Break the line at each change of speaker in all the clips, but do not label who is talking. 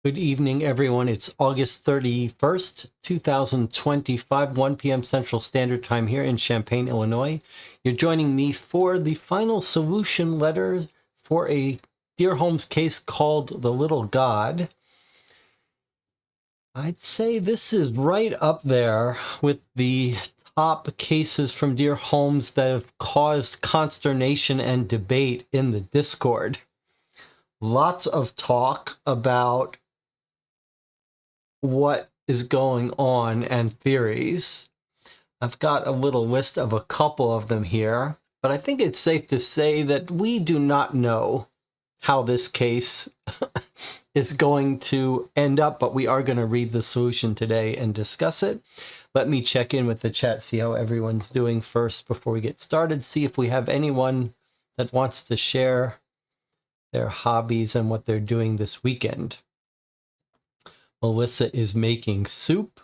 Good evening, everyone. It's August 31st, 2025, 1 p.m. Central Standard Time here in Champaign, Illinois. You're joining me for the final solution letter for a Dear Holmes case called The Little God. I'd say this is right up there with the top cases from Dear Holmes that have caused consternation and debate in the Discord. Lots of talk about what is going on and theories. I've got a little list of a couple of them here, but I think it's safe to say that we do not know how this case is going to end up, but we are going to read the solution today and discuss it. Let me check in with the chat, see how everyone's doing first before we get started, see if we have anyone that wants to share their hobbies and what they're doing this weekend. Melissa is making soup.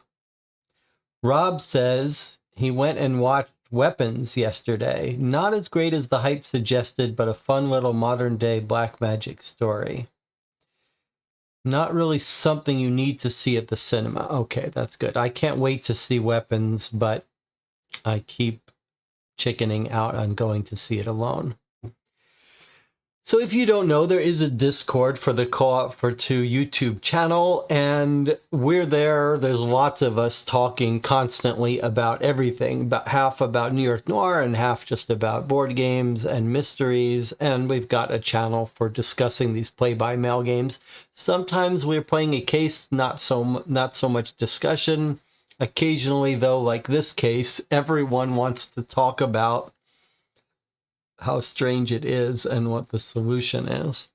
Rob says he went and watched Weapons yesterday. Not as great as the hype suggested, but a fun little modern day black magic story. Not really something you need to see at the cinema. Okay, that's good. I can't wait to see Weapons, but I keep chickening out on going to see it alone. So if you don't know, there is a Discord for the Co-op for Two YouTube channel, and we're there. There's lots of us talking constantly about everything, about half about New York Noir and half just about board games and mysteries, and we've got a channel for discussing these play-by-mail games. Sometimes we're playing a case, not so much discussion. Occasionally, though, like this case, everyone wants to talk about how strange it is and what the solution is.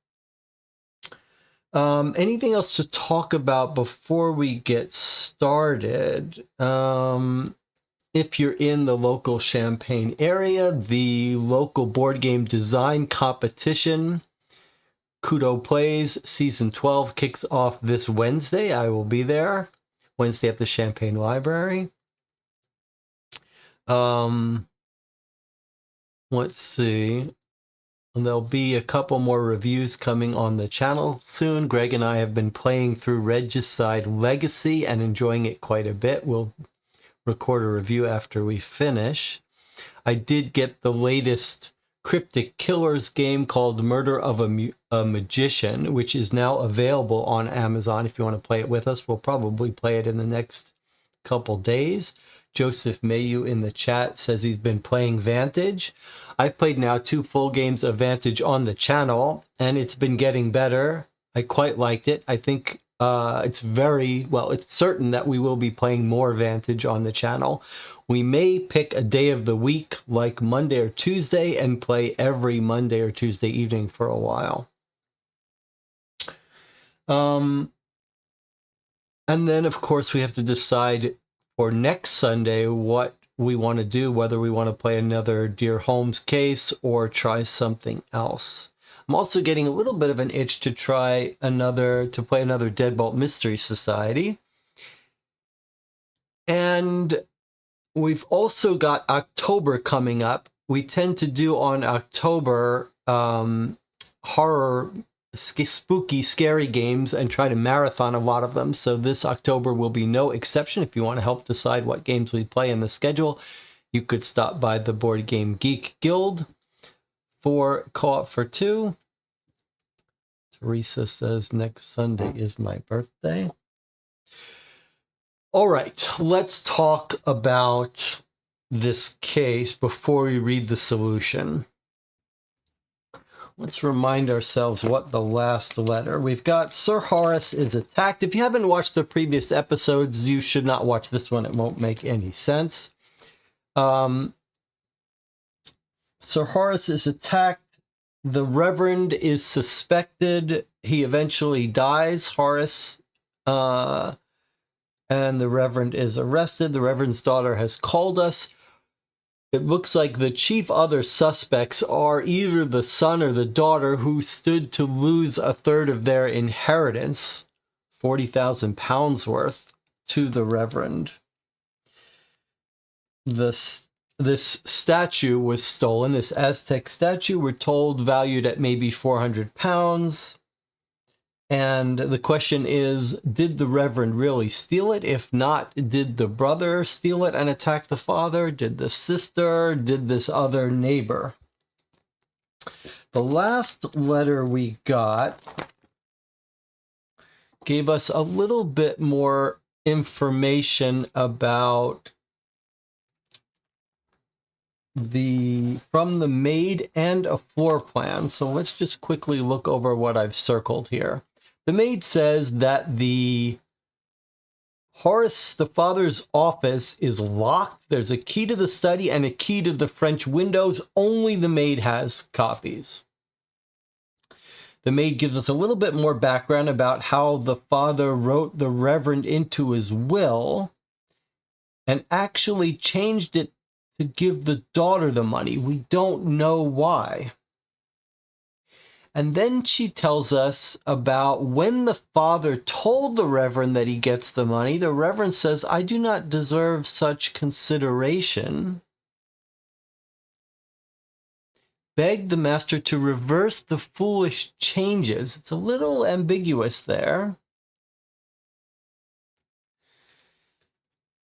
Anything else to talk about before we get started? If you're in the local Champaign area, the local board game design competition, Kudo Plays Season 12, kicks off this Wednesday. I will be there, Wednesday at the Champaign Library. Let's see. There'll be a couple more reviews coming on the channel soon. Greg and I have been playing through Regicide Legacy and enjoying it quite a bit. We'll record a review after we finish. I did get the latest Cryptic Killers game called Murder of a Magician, which is now available on Amazon. If you want to play it with us, we'll probably play it in the next couple days. Joseph Mayu in the chat says he's been playing Vantage. I've played now 2 full games of Vantage on the channel, and it's been getting better. I quite liked it. I think it's certain that we will be playing more Vantage on the channel. We may pick a day of the week, like Monday or Tuesday, and play every Monday or Tuesday evening for a while. And then, of course, we have to decide for next Sunday what we want to do, whether we want to play another Dear Holmes case or try something else. I'm also getting a little bit of an itch to play another Deadbolt Mystery Society. And we've also got October coming up. We tend to do on October horror, spooky, scary games and try to marathon a lot of them. So this October will be no exception. If you want to help decide what games we play in the schedule, you could stop by the Board Game Geek Guild for Co-op for Two. Teresa says next Sunday is my birthday. All right, let's talk about this case before we read the solution. Let's remind ourselves what the last letter. We've got Sir Horace is attacked. If you haven't watched the previous episodes, you should not watch this one. It won't make any sense. Sir Horace is attacked. The Reverend is suspected. He eventually dies. Horace and the Reverend is arrested. The Reverend's daughter has called us. It looks like the chief other suspects are either the son or the daughter who stood to lose a third of their inheritance, £40,000 to the Reverend. This statue was stolen. This Aztec statue, we're told, valued at maybe £400. And the question is, did the Reverend really steal it? If not, did the brother steal it and attack the father? Did the sister? Did this other neighbor? The last letter we got gave us a little bit more information about from the maid and a floor plan. So let's just quickly look over what I've circled here. The maid says that Horace, the father's office, is locked. There's a key to the study and a key to the French windows. Only the maid has copies. The maid gives us a little bit more background about how the father wrote the Reverend into his will and actually changed it to give the daughter the money. We don't know why. And then she tells us about when the father told the Reverend that he gets the money. The Reverend says, "I do not deserve such consideration." Begged the master to reverse the foolish changes. It's a little ambiguous there.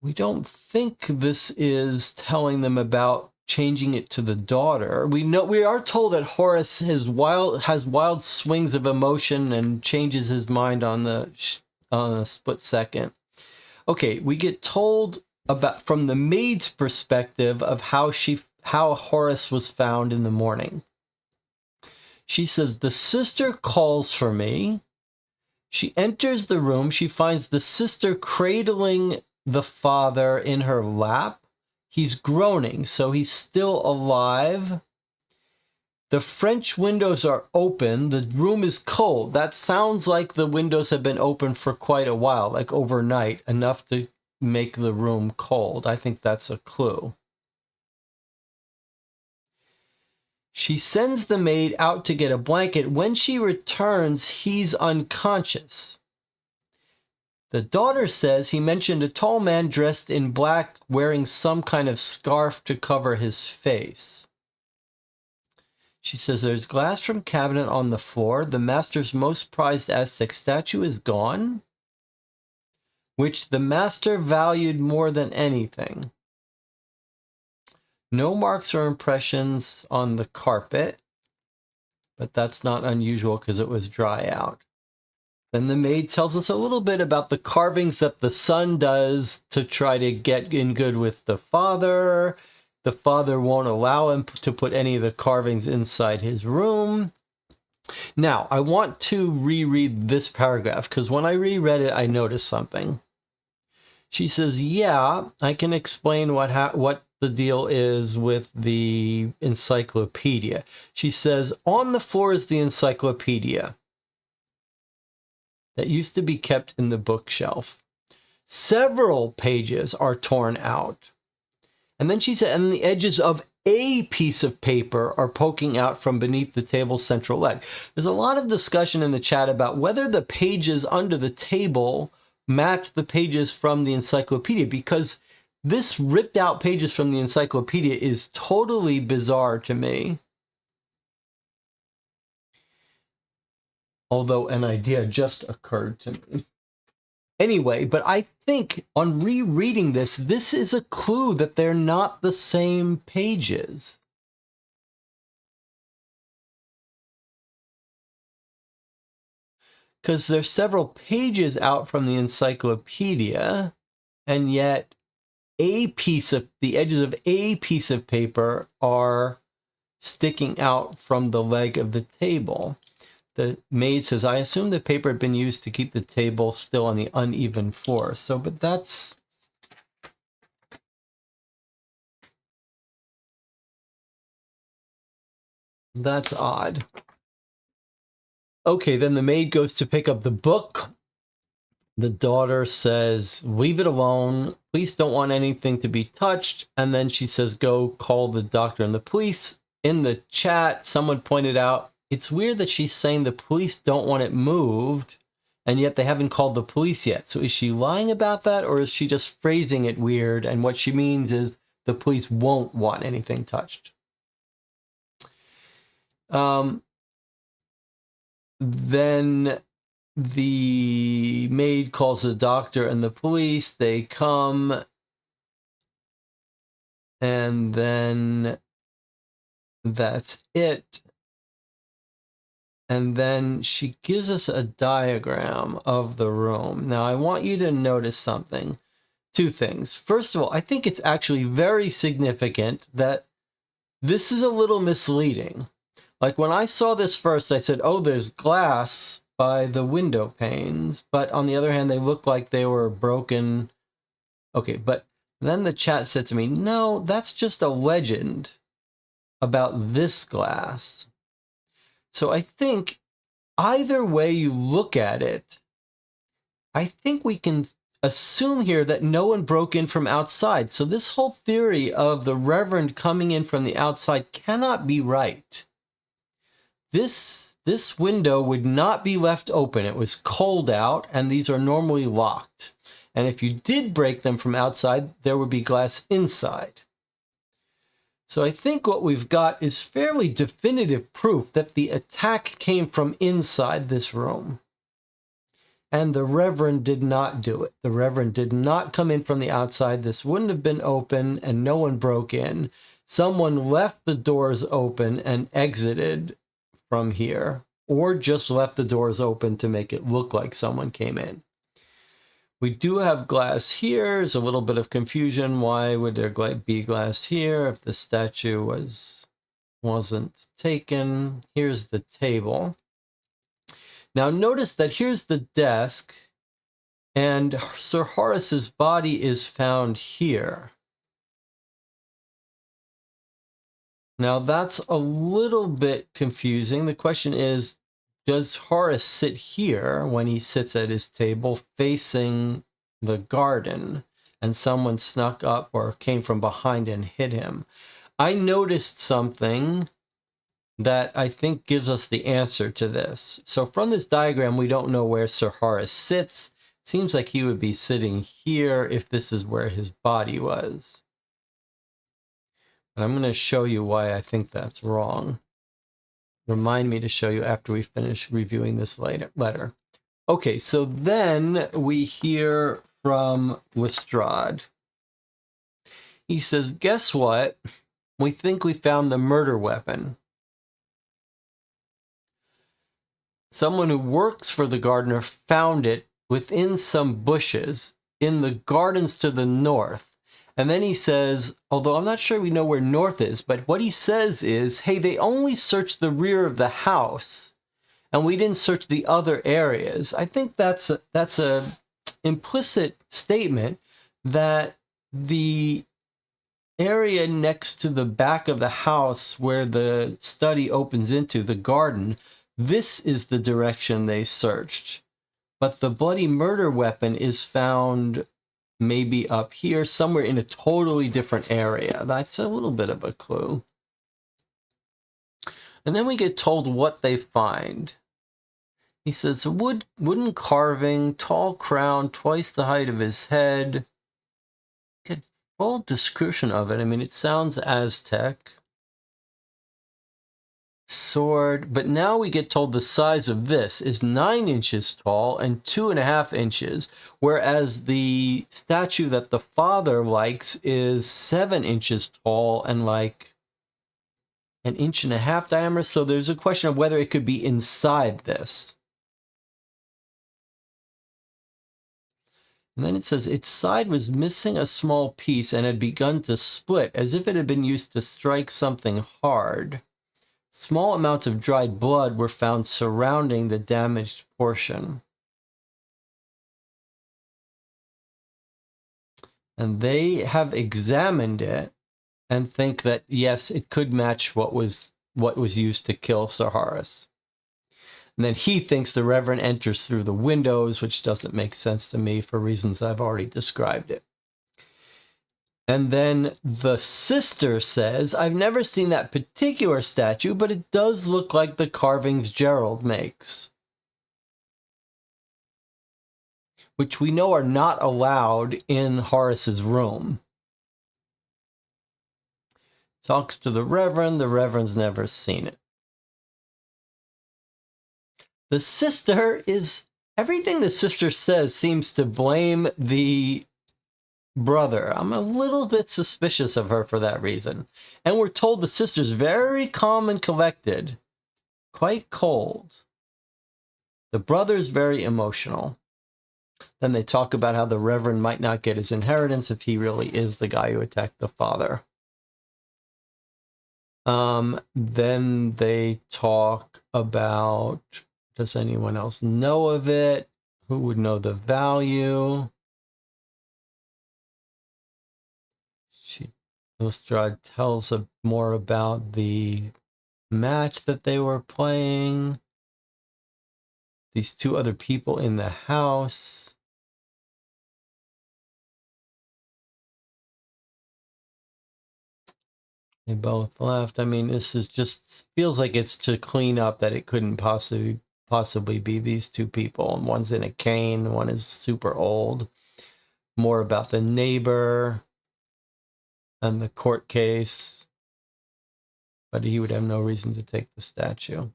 We don't think this is telling them about changing it to the daughter. We are told that Horace has wild swings of emotion and changes his mind on a split second. Okay, we get told about from the maid's perspective of how Horace was found in the morning. She says, "The sister calls for me." She enters the room. She finds the sister cradling the father in her lap. He's groaning, so he's still alive. The French windows are open. The room is cold. That sounds like the windows have been open for quite a while, like overnight, enough to make the room cold. I think that's a clue. She sends the maid out to get a blanket. When she returns, he's unconscious. The daughter says he mentioned a tall man dressed in black wearing some kind of scarf to cover his face. She says there's glass from cabinet on the floor. The master's most prized Aztec statue is gone, which the master valued more than anything. No marks or impressions on the carpet, but that's not unusual because it was dry out. Then the maid tells us a little bit about the carvings that the son does to try to get in good with the father. The father won't allow him to put any of the carvings inside his room. Now, I want to reread this paragraph because when I reread it, I noticed something. She says, "Yeah, I can explain what the deal is with the encyclopedia." She says, "On the floor is the encyclopedia that used to be kept in the bookshelf. Several pages are torn out." And then she said, "And the edges of a piece of paper are poking out from beneath the table's central leg." There's a lot of discussion in the chat about whether the pages under the table match the pages from the encyclopedia, because this ripped out pages from the encyclopedia is totally bizarre to me. Although an idea just occurred to me. Anyway, but I think on rereading this, this is a clue that they're not the same pages. Because there's several pages out from the encyclopedia, and yet the edges of a piece of paper are sticking out from the leg of the table. The maid says, "I assume the paper had been used to keep the table still on the uneven floor." So, but that's odd. Okay, then the maid goes to pick up the book. The daughter says, "Leave it alone. Police don't want anything to be touched." And then she says, "Go call the doctor and the police." In the chat, someone pointed out, it's weird that she's saying the police don't want it moved, and yet they haven't called the police yet. So is she lying about that, or is she just phrasing it weird? And what she means is the police won't want anything touched. Then the maid calls the doctor and the police. They come, and then that's it. And then she gives us a diagram of the room. Now, I want you to notice something. Two things. First of all, I think it's actually very significant that this is a little misleading. Like when I saw this first, I said, oh, there's glass by the window panes. But on the other hand, they look like they were broken. Okay, but then the chat said to me, no, that's just a legend about this glass. So I think either way you look at it, I think we can assume here that no one broke in from outside. So this whole theory of the Reverend coming in from the outside cannot be right. This window would not be left open. It was cold out, and these are normally locked. And if you did break them from outside, there would be glass inside. So I think what we've got is fairly definitive proof that the attack came from inside this room. And the Reverend did not do it. The Reverend did not come in from the outside. This wouldn't have been open, and no one broke in. Someone left the doors open and exited from here, or just left the doors open to make it look like someone came in. We do have glass here. There's a little bit of confusion. Why would there be glass here if the statue wasn't taken? Here's the table. Now notice that here's the desk, and Sir Horace's body is found here. Now that's a little bit confusing. The question is, does Horace sit here when he sits at his table facing the garden, and someone snuck up or came from behind and hit him? I noticed something that I think gives us the answer to this. So from this diagram, we don't know where Sir Horace sits. It seems like he would be sitting here if this is where his body was. And I'm going to show you why I think that's wrong. Remind me to show you after we finish reviewing this letter. Okay, so then we hear from Lestrade. He says, guess what? We think we found the murder weapon. Someone who works for the gardener found it within some bushes in the gardens to the north. And then he says, although I'm not sure we know where north is, but what he says is, hey, they only searched the rear of the house, and we didn't search the other areas. I think that's a implicit statement that the area next to the back of the house where the study opens into, the garden, this is the direction they searched. But the bloody murder weapon is found maybe up here, somewhere in a totally different area. That's a little bit of a clue. And then we get told what they find. He says, wooden carving, tall crown, twice the height of his head. Get full description of it. I mean, it sounds Aztec. Sword, but now we get told the size of this is 9 inches tall and 2.5 inches, whereas the statue that the father likes is 7 inches tall and like 1.5 inches diameter. So there's a question of whether it could be inside this. And then it says its side was missing a small piece and had begun to split as if it had been used to strike something hard. Small amounts of dried blood were found surrounding the damaged portion. And they have examined it and think that, yes, it could match what was used to kill Sir Horace. And then he thinks the Reverend enters through the windows, which doesn't make sense to me for reasons I've already described it. And then the sister says, I've never seen that particular statue, but it does look like the carvings Gerald makes, which we know are not allowed in Horace's room. Talks to the Reverend's never seen it. The sister is everything the sister says seems to blame the brother. I'm a little bit suspicious of her for that reason. And we're told the sister's very calm and collected, quite cold. The brother's very emotional. Then they talk about how the Reverend might not get his inheritance if he really is the guy who attacked the father. Then they talk about, does anyone else know of it? Who would know the value? Lestrade tells more about the match that they were playing. These two other people in the house. They both left. I mean, this is just feels like it's to clean up that it couldn't possibly be these two people. And one's in a cane, one is super old. More about the neighbor and the court case. But he would have no reason to take the statue.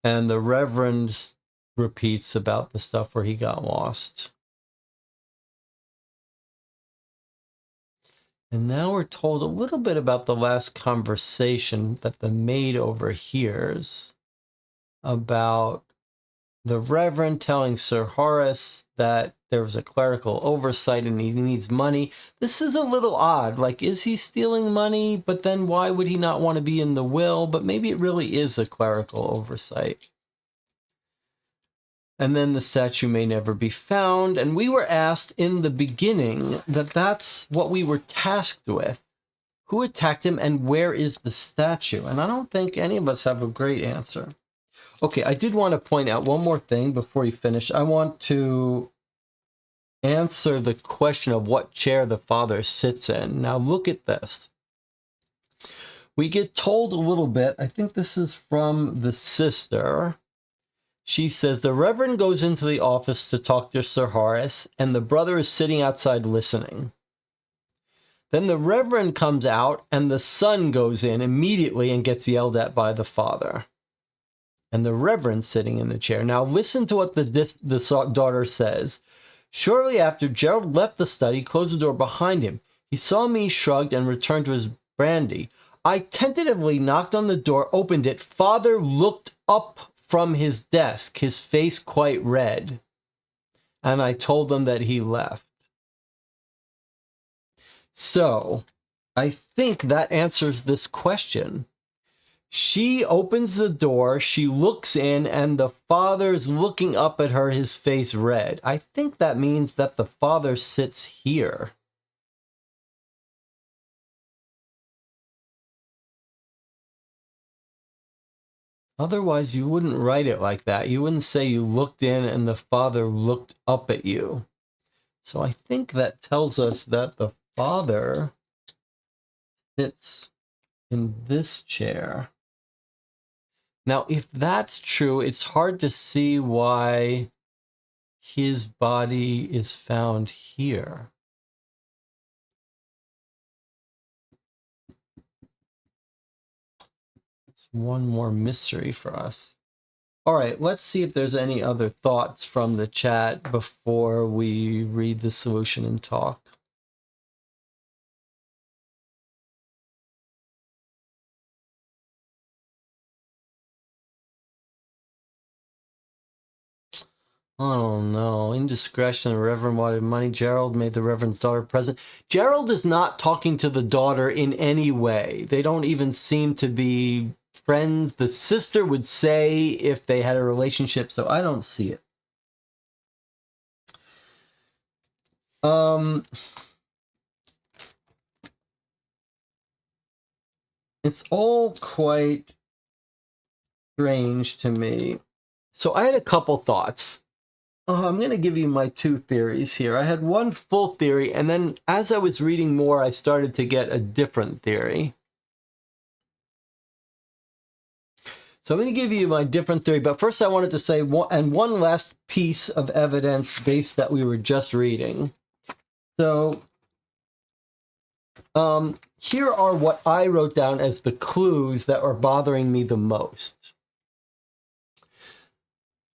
And the Reverend repeats about the stuff where he got lost. And now we're told a little bit about the last conversation that the maid overhears about the Reverend telling Sir Horace that there was a clerical oversight and he needs money. This is a little odd. Like, is he stealing money? But then why would he not want to be in the will? But maybe it really is a clerical oversight. And then the statue may never be found. And we were asked in the beginning that that's what we were tasked with. Who attacked him and where is the statue? And I don't think any of us have a great answer. Okay, I did want to point out one more thing before you finish. I want to answer the question of what chair the father sits in. Now look at this. We get told a little bit. I think this is from the sister. She says, the Reverend goes into the office to talk to Sir Horace, and the brother is sitting outside listening. Then the Reverend comes out, and the son goes in immediately and gets yelled at by the father. And the Reverend's sitting in the chair. Now listen to what the daughter says. Shortly after, Gerald left the study, closed the door behind him. He saw me, shrugged, and returned to his brandy. I tentatively knocked on the door, opened it. Father looked up from his desk, his face quite red, and I told them that he left. So, I think that answers this question. She opens the door, she looks in, and the father's looking up at her, his face red. I think that means that the father sits here. Otherwise, you wouldn't write it like that. You wouldn't say you looked in and the father looked up at you. So I think that tells us that the father sits in this chair. Now, if that's true, it's hard to see why his body is found here. One more mystery for us. All right, let's see if there's any other thoughts from the chat before we read the solution and talk. Oh no, indiscretion. The Reverend wanted money. Gerald made the Reverend's daughter present. Gerald is not talking to the daughter in any way. They don't even seem to be friends. The sister would say if they had a relationship, so I don't see it. It's all quite strange to me. So I had a couple thoughts. I'm going to give you my two theories here. I had one full theory, and then as I was reading more, I started to get a different theory. So I'm going to give you my different theory, but first I wanted to say one last piece of evidence based that we were just reading. So here are what I wrote down as the clues that are bothering me the most.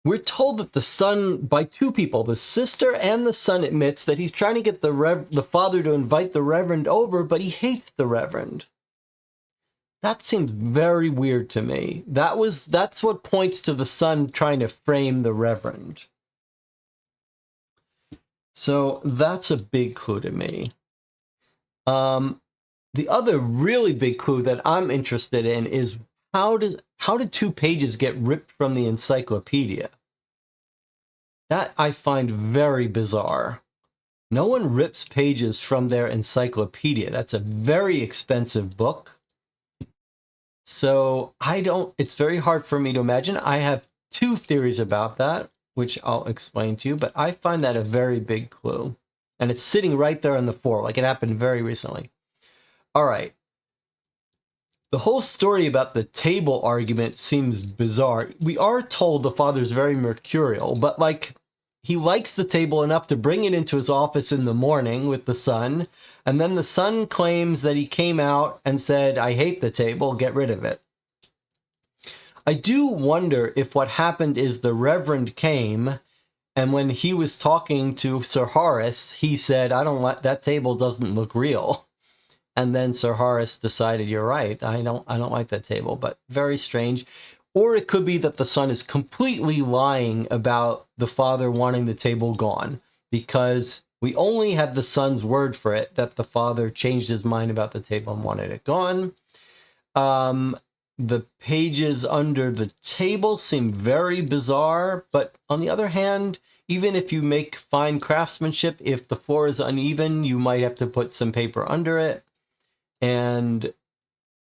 We're told that the son, by two people, the sister and the son, admits that he's trying to get the father to invite the reverend over, but he hates the reverend. That seems very weird to me. That's what points to the son trying to frame the reverend. So that's a big clue to me. The other really big clue that I'm interested in is how did 2 pages get ripped from the encyclopedia? That I find very bizarre. No one rips pages from their encyclopedia. That's a very expensive book. So it's very hard for me to imagine. I have 2 theories about that, which I'll explain to you, but I find that a very big clue. And it's sitting right there on the floor, like it happened very recently. All right. The whole story about the table argument seems bizarre. We are told the father's very mercurial, but like he likes the table enough to bring it into his office in the morning with the son, and then the son claims that he came out and said, "I hate the table, get rid of it." I do wonder if what happened is the Reverend came, and when he was talking to Sir Horace, he said, "I don't like that table, doesn't look real." And then Sir Horace decided, "You're right, I don't like that table," but very strange. Or it could be that the son is completely lying about the father wanting the table gone, because we only have the son's word for it, that the father changed his mind about the table and wanted it gone. The pages under the table seem very bizarre, but on the other hand, even if you make fine craftsmanship, if the floor is uneven, you might have to put some paper under it. And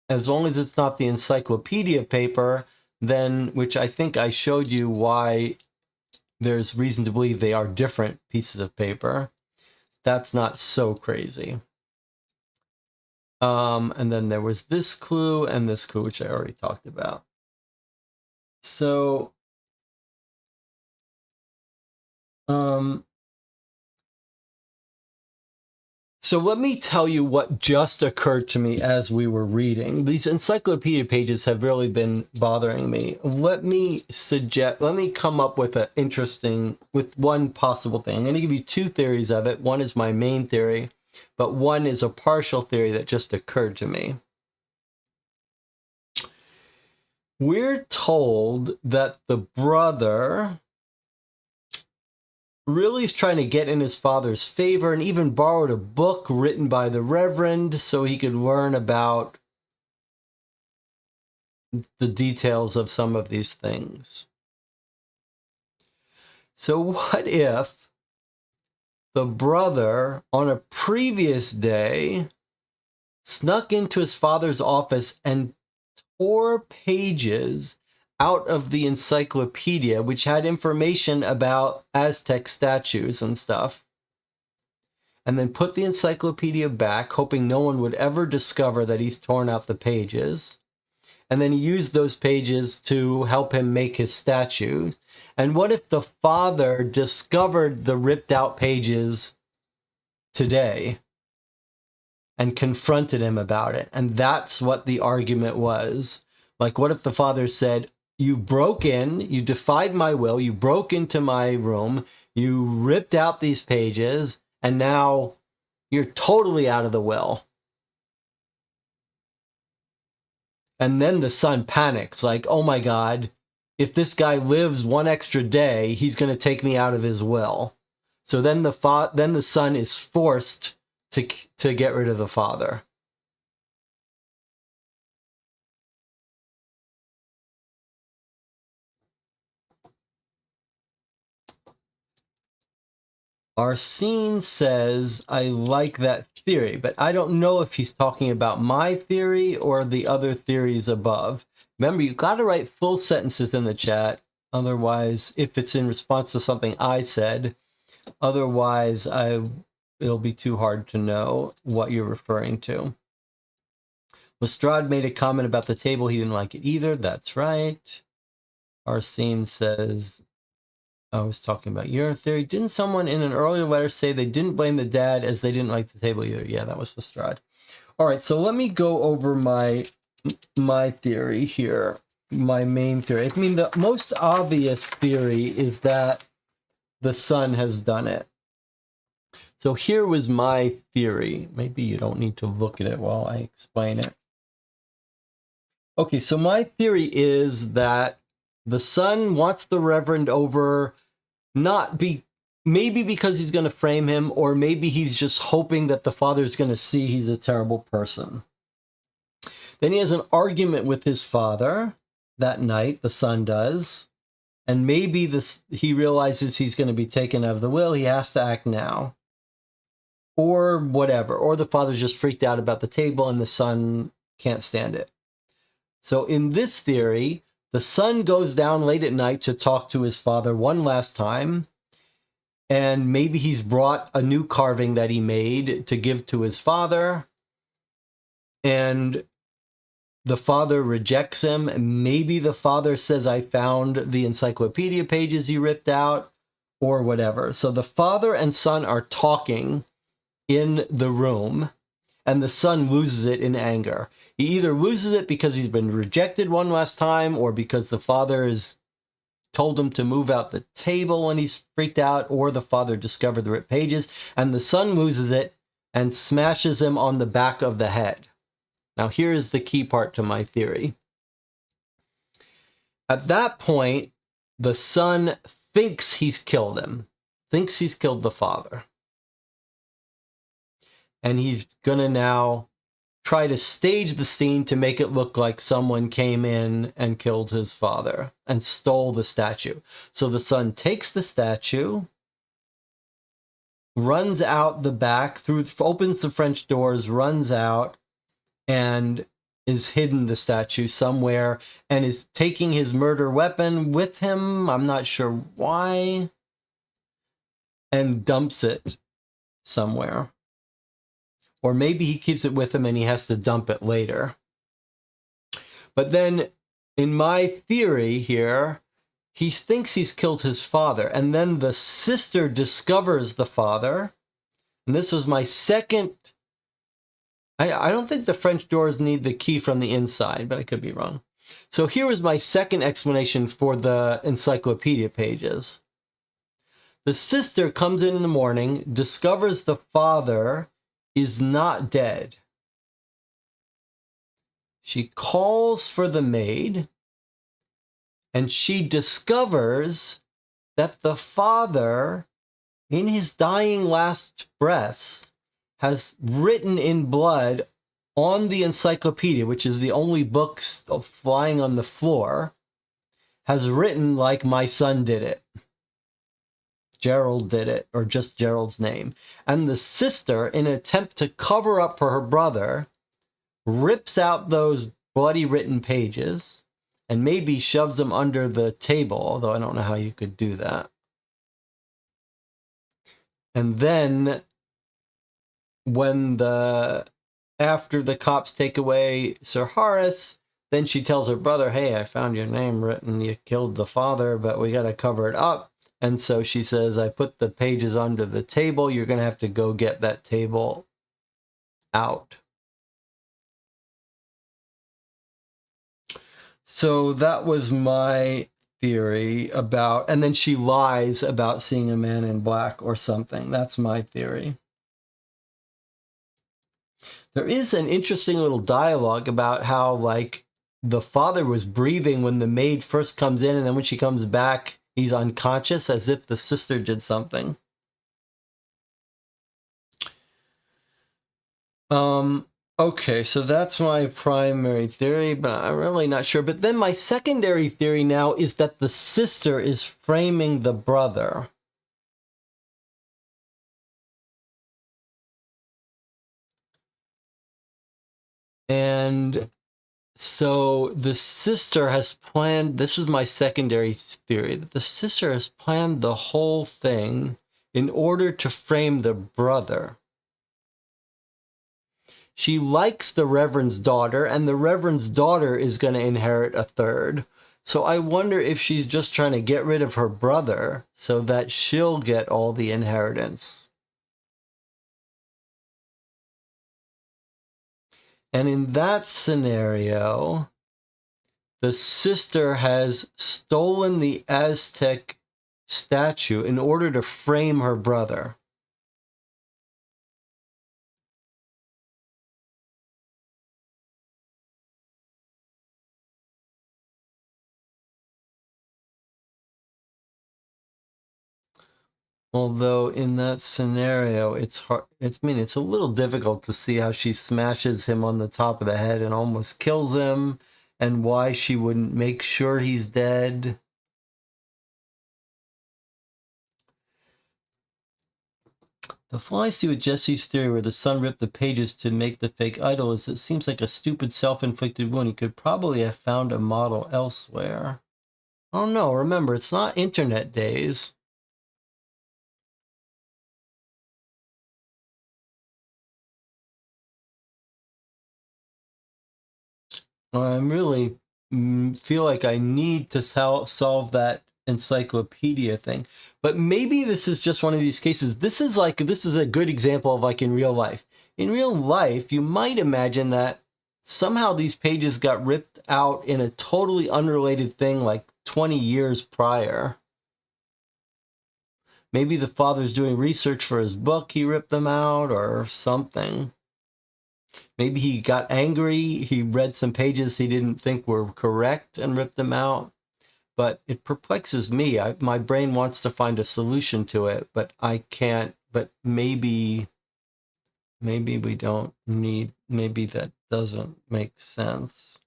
as long as it's not the encyclopedia paper, then, which I think I showed you why there's reason to believe they are different pieces of paper, that's not so crazy. And then there was this clue and this clue, which I already talked about. So, so let me tell you what just occurred to me as we were reading. These encyclopedia pages have really been bothering me. Let me come up with with one possible thing. I'm going to give you 2 theories of it. One is my main theory, but one is a partial theory that just occurred to me. We're told that the brother really is trying to get in his father's favor and even borrowed a book written by the Reverend so he could learn about the details of some of these things. So what if the brother on a previous day snuck into his father's office and tore pages out of the encyclopedia, which had information about Aztec statues and stuff, and then put the encyclopedia back, hoping no one would ever discover that he's torn out the pages, and then he used those pages to help him make his statues? And what if the father discovered the ripped out pages today and confronted him about it? And that's what the argument was. Like, what if the father said, "You broke in, you defied my will, you broke into my room, you ripped out these pages, and now you're totally out of the will." And then the son panics, like, "Oh my God, if this guy lives one extra day, he's going to take me out of his will." So then the son is forced to get rid of the father. Arsene says, "I like that theory," but I don't know if he's talking about my theory or the other theories above. Remember, you got to write full sentences in the chat. Otherwise, if it's in response to something I said, otherwise it'll be too hard to know what you're referring to. Lestrade made a comment about the table. He didn't like it either. That's right. Arsene says, "I was talking about your theory. Didn't someone in an earlier letter say they didn't blame the dad as they didn't like the table either?" Yeah, that was Lestrade. All right, so let me go over my theory here. my main theory. I mean, the most obvious theory is that the son has done it. So here was my theory. Maybe you don't need to look at it while I explain it. Okay, so my theory is that the son wants the Reverend over, maybe because he's going to frame him, or maybe he's just hoping that the father's going to see he's a terrible person. Then he has an argument with his father that night, the son does, and maybe he realizes he's going to be taken out of the will, he has to act now. Or whatever, or the father's just freaked out about the table and the son can't stand it. So in this theory, the son goes down late at night to talk to his father one last time, and maybe he's brought a new carving that he made to give to his father, and the father rejects him. Maybe the father says, I found the encyclopedia pages you ripped out, or whatever. So the father and son are talking in the room, and the son loses it in anger. He either loses it because he's been rejected one last time, or because the father has told him to move out the table when he's freaked out, or the father discovered the ripped pages, and the son loses it and smashes him on the back of the head. Now, here is the key part to my theory. At that point, the son thinks he's killed him, thinks he's killed the father. And he's going to now try to stage the scene to make it look like someone came in and killed his father and stole the statue. So the son takes the statue, runs out the back, opens the French doors, runs out, and is hidden the statue somewhere, and is taking his murder weapon with him. I'm not sure why. And dumps it somewhere. Or maybe he keeps it with him and he has to dump it later. But then, in my theory here, he thinks he's killed his father. And then the sister discovers the father. And this was my second... I don't think the French doors need the key from the inside, but I could be wrong. So here was my second explanation for the encyclopedia pages. The sister comes in the morning, discovers the father is not dead. She calls for the maid, and she discovers that the father, in his dying last breaths, has written in blood on the encyclopedia, which is the only book flying on the floor, has written like my son did it. Gerald did it, or just Gerald's name. And the sister, in an attempt to cover up for her brother, rips out those bloody written pages and maybe shoves them under the table, although I don't know how you could do that. And then after the cops take away Sir Horace, then she tells her brother, hey, I found your name written, you killed the father, but we got to cover it up. And so she says, I put the pages under the table. You're going to have to go get that table out. So that was my theory about, and then she lies about seeing a man in black or something. That's my theory. There is an interesting little dialogue about how, like, the father was breathing when the maid first comes in, and then when she comes back, he's unconscious, as if the sister did something. Okay, so that's my primary theory, but I'm really not sure. But then my secondary theory now is that the sister is framing the brother. And so the sister has planned, this is my secondary theory, that the sister has planned the whole thing in order to frame the brother. She likes the Reverend's daughter, and the Reverend's daughter is going to inherit a third. So I wonder if she's just trying to get rid of her brother so that she'll get all the inheritance. And in that scenario, the sister has stolen the Aztec statue in order to frame her brother. Although in that scenario, it's hard. It's a little difficult to see how she smashes him on the top of the head and almost kills him, and why she wouldn't make sure he's dead. The flaw I see with Jesse's theory where the son ripped the pages to make the fake idol is it seems like a stupid self-inflicted wound. He could probably have found a model elsewhere. Oh no, remember, it's not internet days. I really feel like I need to solve that encyclopedia thing. But maybe this is just one of these cases. This is a good example of like in real life. In real life, you might imagine that somehow these pages got ripped out in a totally unrelated thing like 20 years prior. Maybe the father's doing research for his book, he ripped them out or something. Maybe he got angry, he read some pages he didn't think were correct and ripped them out. But it perplexes me. My brain wants to find a solution to it, but I can't. But maybe we don't need, maybe that doesn't make sense.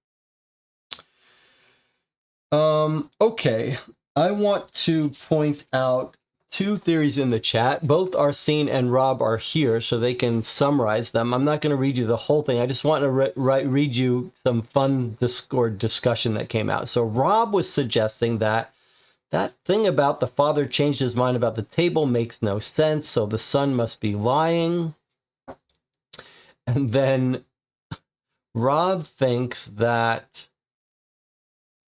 Okay, I want to point out two theories in the chat. Both Arsene and Rob are here, so they can summarize them. I'm not going to read you the whole thing. I just want to read you some fun Discord discussion that came out. So Rob was suggesting that thing about the father changed his mind about the table makes no sense, so the son must be lying. And then Rob thinks that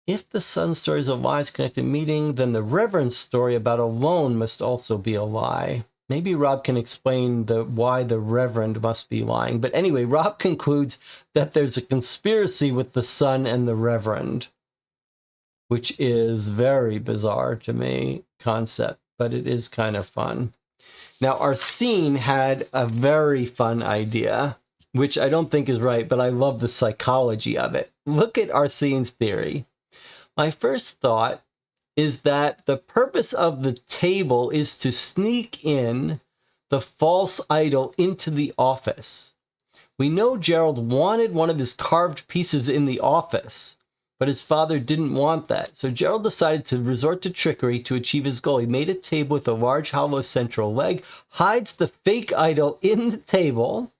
if the son story is a lies connected meeting, then the Reverend's story about a loan must also be a lie. Maybe Rob can explain why the Reverend must be lying. But anyway, Rob concludes that there's a conspiracy with the son and the Reverend, which is very bizarre to me concept, but it is kind of fun. Now, Arsene had a very fun idea, which I don't think is right, but I love the psychology of it. Look at Arsene's theory. My first thought is that the purpose of the table is to sneak in the false idol into the office. We know Gerald wanted one of his carved pieces in the office, but his father didn't want that. So Gerald decided to resort to trickery to achieve his goal. He made a table with a large hollow central leg, hides the fake idol in the table,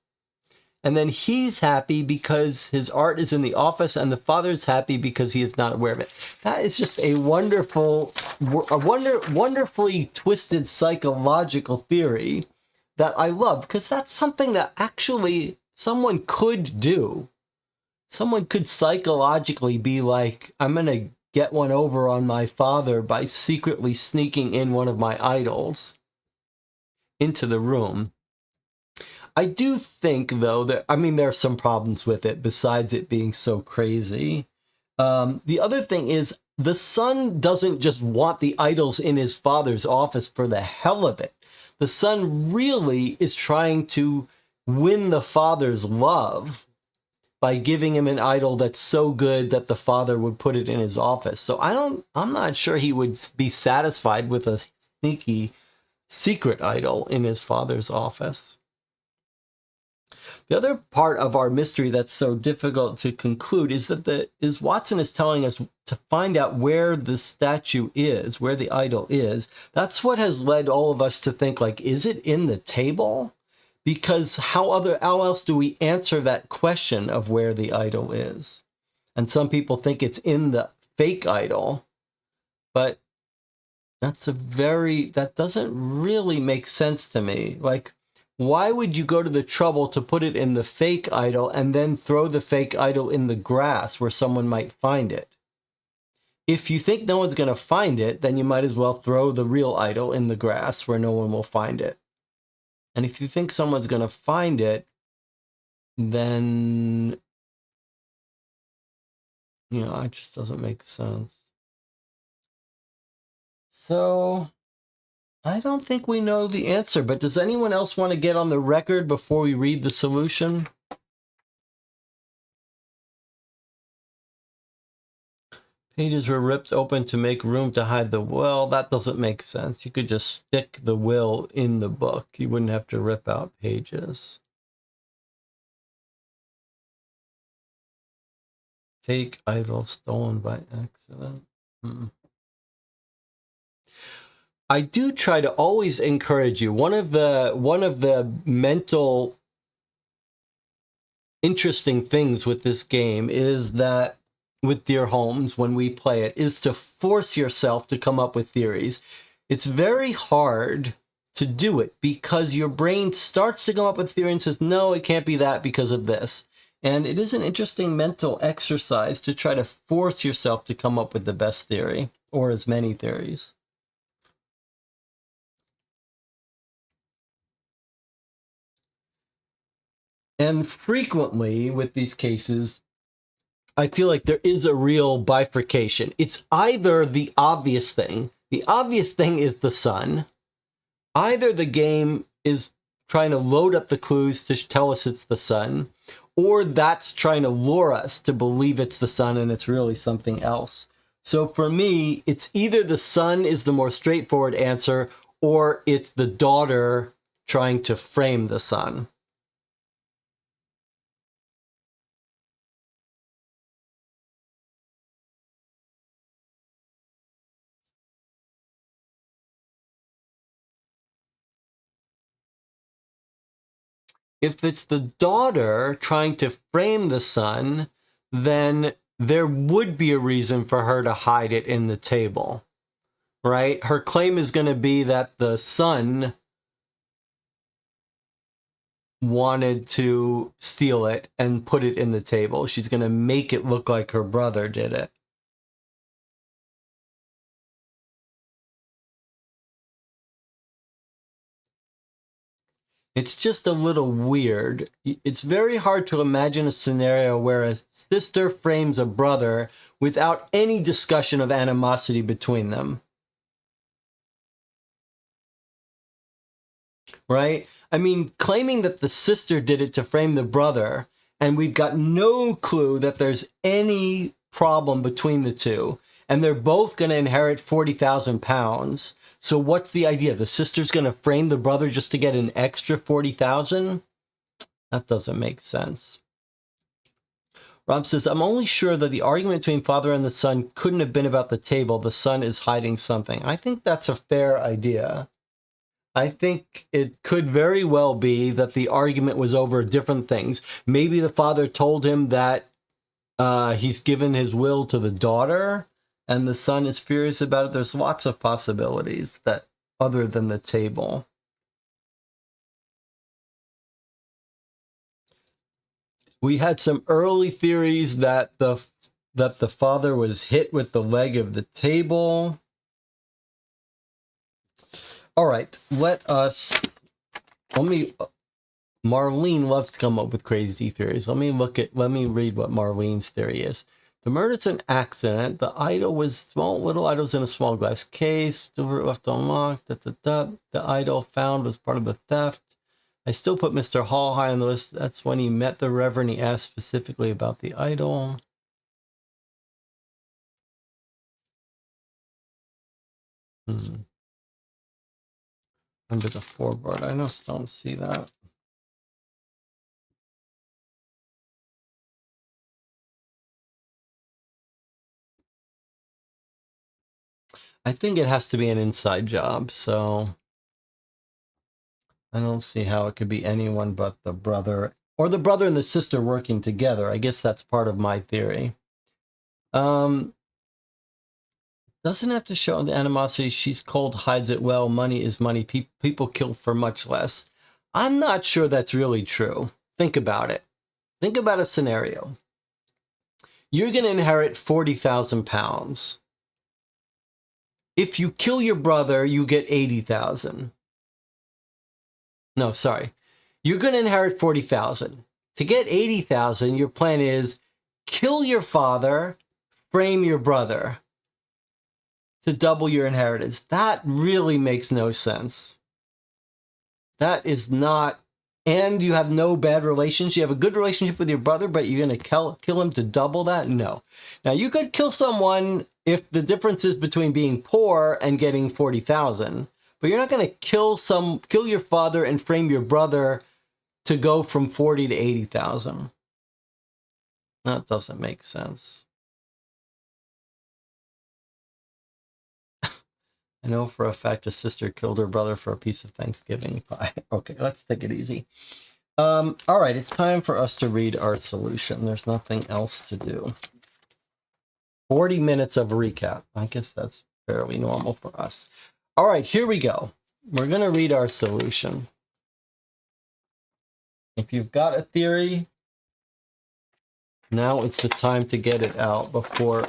and then he's happy because his art is in the office, and the father's happy because he is not aware of it. That is just a wonderfully twisted psychological theory that I love, because that's something that actually someone could do. Someone could psychologically be like, I'm going to get one over on my father by secretly sneaking in one of my idols into the room. I do think, though, that, I mean, there are some problems with it besides it being so crazy. The other thing is the son doesn't just want the idols in his father's office for the hell of it. The son really is trying to win the father's love by giving him an idol that's so good that the father would put it in his office. So I'm not sure he would be satisfied with a sneaky secret idol in his father's office. The other part of our mystery that's so difficult to conclude is that Watson is telling us to find out where the statue is, where the idol is. That's what has led all of us to think, like, is it in the table? Because how else do we answer that question of where the idol is? And some people think it's in the fake idol, but that doesn't really make sense to me. Like, why would you go to the trouble to put it in the fake idol and then throw the fake idol in the grass where someone might find it? If you think no one's going to find it, then you might as well throw the real idol in the grass where no one will find it. And if you think someone's going to find it, then It just doesn't make sense. So I don't think we know the answer, but does anyone else want to get on the record before we read the solution? Pages were ripped open to make room to hide the will. That doesn't make sense. You could just stick the will in the book. You wouldn't have to rip out pages. Fake idol stolen by accident. I do try to always encourage you. One of the mental interesting things with this game is that with Dear Holmes, when we play it, is to force yourself to come up with theories. It's very hard to do it because your brain starts to come up with theory and says, no, it can't be that because of this. And it is an interesting mental exercise to try to force yourself to come up with the best theory, or as many theories. And frequently with these cases, I feel like there is a real bifurcation. It's either the obvious thing. The obvious thing is the sun. Either the game is trying to load up the clues to tell us it's the sun, or that's trying to lure us to believe it's the sun and it's really something else. So for me, it's either the sun is the more straightforward answer, or it's the daughter trying to frame the sun. If it's the daughter trying to frame the sun, then there would be a reason for her to hide it in the table, right? Her claim is going to be that the son wanted to steal it and put it in the table. She's going to make it look like her brother did it. It's just a little weird. It's very hard to imagine a scenario where a sister frames a brother without any discussion of animosity between them. Right? I mean, claiming that the sister did it to frame the brother, and we've got no clue that there's any problem between the two, and they're both going to inherit 40,000 pounds. So what's the idea? The sister's going to frame the brother just to get an extra 40,000? That doesn't make sense. Rob says, I'm only sure that the argument between father and the son couldn't have been about the table. The son is hiding something. I think that's a fair idea. I think it could very well be that the argument was over different things. Maybe the father told him that he's given his will to the daughter, and the son is furious about it. There's lots of possibilities that other than the table. We had some early theories that the father was hit with the leg of the table. All right, Marlene loves to come up with crazy theories. Let me read what Marlene's theory is. The murder's an accident. The idol was little idols in a small glass case, door left unlocked, The idol found was part of the theft. I still put Mr. Hall high on the list. That's when he met the Reverend. He asked specifically about the idol. Under the floorboard. I just don't see that. I think it has to be an inside job, so I don't see how it could be anyone but the brother, or the brother and the sister working together. I guess that's part of my theory. Doesn't have to show the animosity. She's cold, hides it well. Money is money. People kill for much less. I'm not sure that's really true. Think about it. Think about a scenario. You're going to inherit 40,000 pounds. If you kill your brother, you get 80,000. No, sorry. You're going to inherit 40,000. To get 80,000, your plan is kill your father, frame your brother to double your inheritance. That really makes no sense. That is not, and you have no bad relations. You have a good relationship with your brother, but you're going to kill him to double that? No. Now, you could kill someone if the difference is between being poor and getting 40,000, but you're not going to kill your father and frame your brother to go from 40 to 80,000. That doesn't make sense. I know for a fact a sister killed her brother for a piece of Thanksgiving pie. Okay, let's take it easy. All right, it's time for us to read our solution. There's nothing else to do. 40 minutes of recap. I guess that's fairly normal for us. All right, here we go. We're going to read our solution. If you've got a theory, now it's the time to get it out before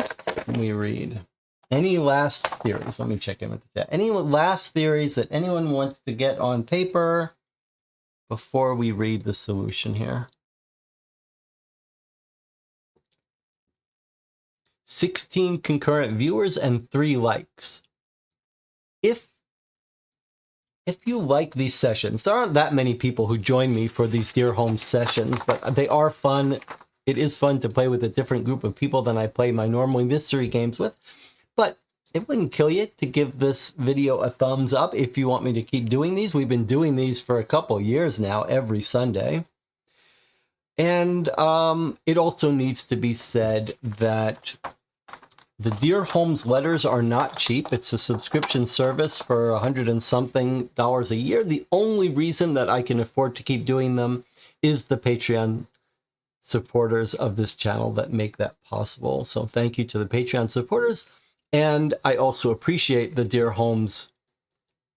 we read. Any last theories? Let me check in with the chat. Any last theories that anyone wants to get on paper before we read the solution here? 16 concurrent viewers and 3 likes. If you like these sessions, there aren't that many people who join me for these Dear Holmes sessions, but they are fun. It is fun to play with a different group of people than I play my normal mystery games with. But it wouldn't kill you to give this video a thumbs up if you want me to keep doing these. We've been doing these for a couple years now, every Sunday. And it also needs to be said that the Dear Holmes letters are not cheap. It's a subscription service for $100 and something a year. The only reason that I can afford to keep doing them is the Patreon supporters of this channel that make that possible. So thank you to the Patreon supporters. And I also appreciate the Dear Holmes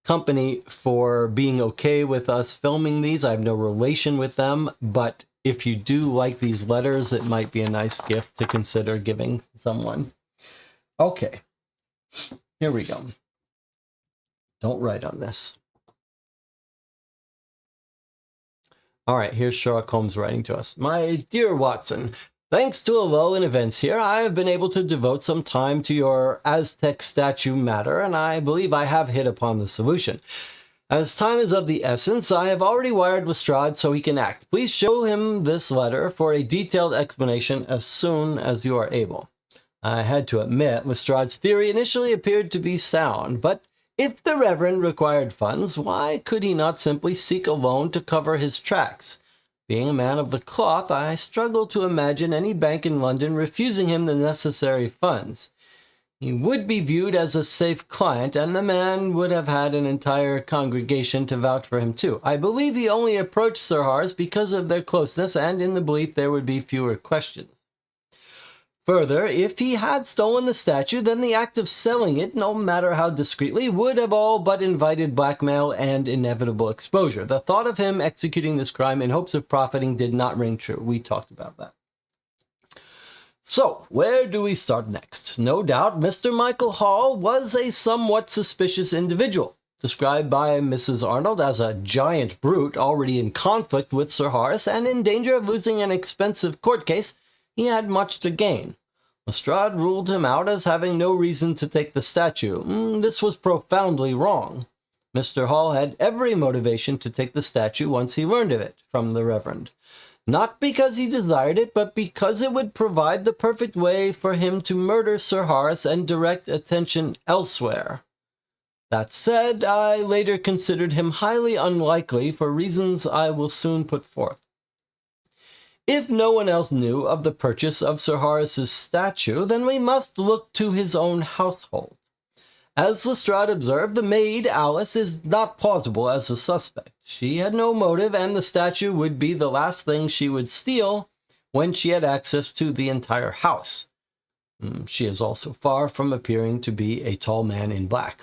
company for being okay with us filming these. I have no relation with them, but if you do like these letters, it might be a nice gift to consider giving someone. Okay, here we go. Don't write on this. All right, here's Sherlock Holmes writing to us. My dear Watson, thanks to a lull in events here, I have been able to devote some time to your Aztec statue matter, and I believe I have hit upon the solution. As time is of the essence, I have already wired Lestrade so he can act. Please show him this letter for a detailed explanation as soon as you are able. I had to admit, Lestrade's theory initially appeared to be sound, but if the Reverend required funds, why could he not simply seek a loan to cover his tracks? Being a man of the cloth, I struggle to imagine any bank in London refusing him the necessary funds. He would be viewed as a safe client, and the man would have had an entire congregation to vouch for him too. I believe he only approached Sir Horace because of their closeness and in the belief there would be fewer questions. Further, if he had stolen the statue, then the act of selling it, no matter how discreetly, would have all but invited blackmail and inevitable exposure. The thought of him executing this crime in hopes of profiting did not ring true. We talked about that. So, where do we start next? No doubt, Mr. Michael Hall was a somewhat suspicious individual, described by Mrs. Arnold as a giant brute already in conflict with Sir Horace and in danger of losing an expensive court case. He had much to gain. Lestrade ruled him out as having no reason to take the statue. This was profoundly wrong. Mr. Hall had every motivation to take the statue once he learned of it from the Reverend. Not because he desired it, but because it would provide the perfect way for him to murder Sir Horace and direct attention elsewhere. That said, I later considered him highly unlikely for reasons I will soon put forth. If no one else knew of the purchase of Sir Horace's statue, then we must look to his own household. As Lestrade observed, the maid, Alice, is not plausible as a suspect. She had no motive, and the statue would be the last thing she would steal when she had access to the entire house. She is also far from appearing to be a tall man in black.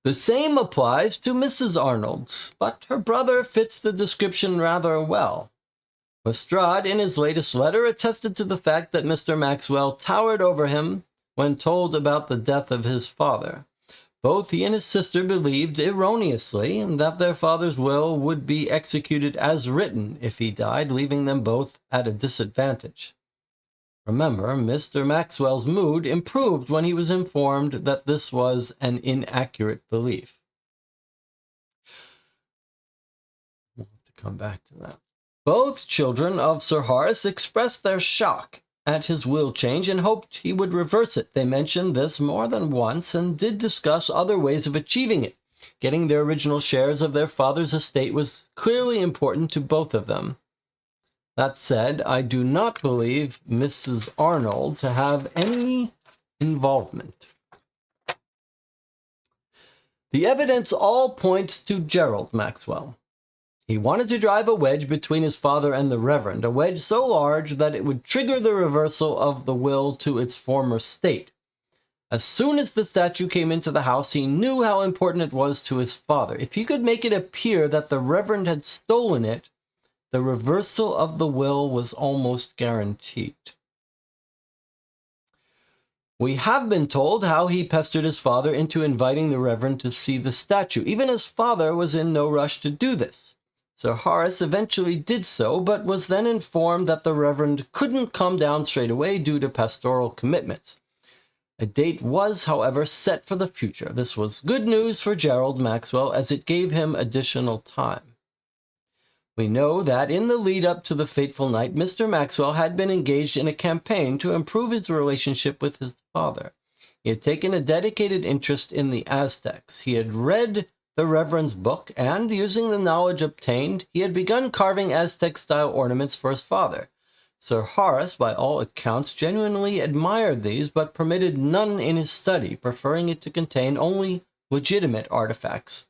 The same applies to Mrs. Arnold, but her brother fits the description rather well. Lestrade, in his latest letter, attested to the fact that Mr. Maxwell towered over him when told about the death of his father. Both he and his sister believed, erroneously, that their father's will would be executed as written if he died, leaving them both at a disadvantage. Remember, Mr. Maxwell's mood improved when he was informed that this was an inaccurate belief. We'll have to come back to that. Both children of Sir Horace expressed their shock at his will change and hoped he would reverse it. They mentioned this more than once and did discuss other ways of achieving it. Getting their original shares of their father's estate was clearly important to both of them. That said, I do not believe Mrs. Arnold to have any involvement. The evidence all points to Gerald Maxwell. He wanted to drive a wedge between his father and the Reverend, a wedge so large that it would trigger the reversal of the will to its former state. As soon as the statue came into the house, he knew how important it was to his father. If he could make it appear that the Reverend had stolen it, the reversal of the will was almost guaranteed. We have been told how he pestered his father into inviting the Reverend to see the statue. Even his father was in no rush to do this. Sir Horace eventually did so, but was then informed that the Reverend couldn't come down straight away due to pastoral commitments. A date was, however, set for the future. This was good news for Gerald Maxwell, as it gave him additional time. We know that in the lead-up to the fateful night, Mr. Maxwell had been engaged in a campaign to improve his relationship with his father. He had taken a dedicated interest in the Aztecs. He had read the Reverend's book, and, using the knowledge obtained, he had begun carving Aztec-style ornaments for his father. Sir Horace, by all accounts, genuinely admired these, but permitted none in his study, preferring it to contain only legitimate artifacts.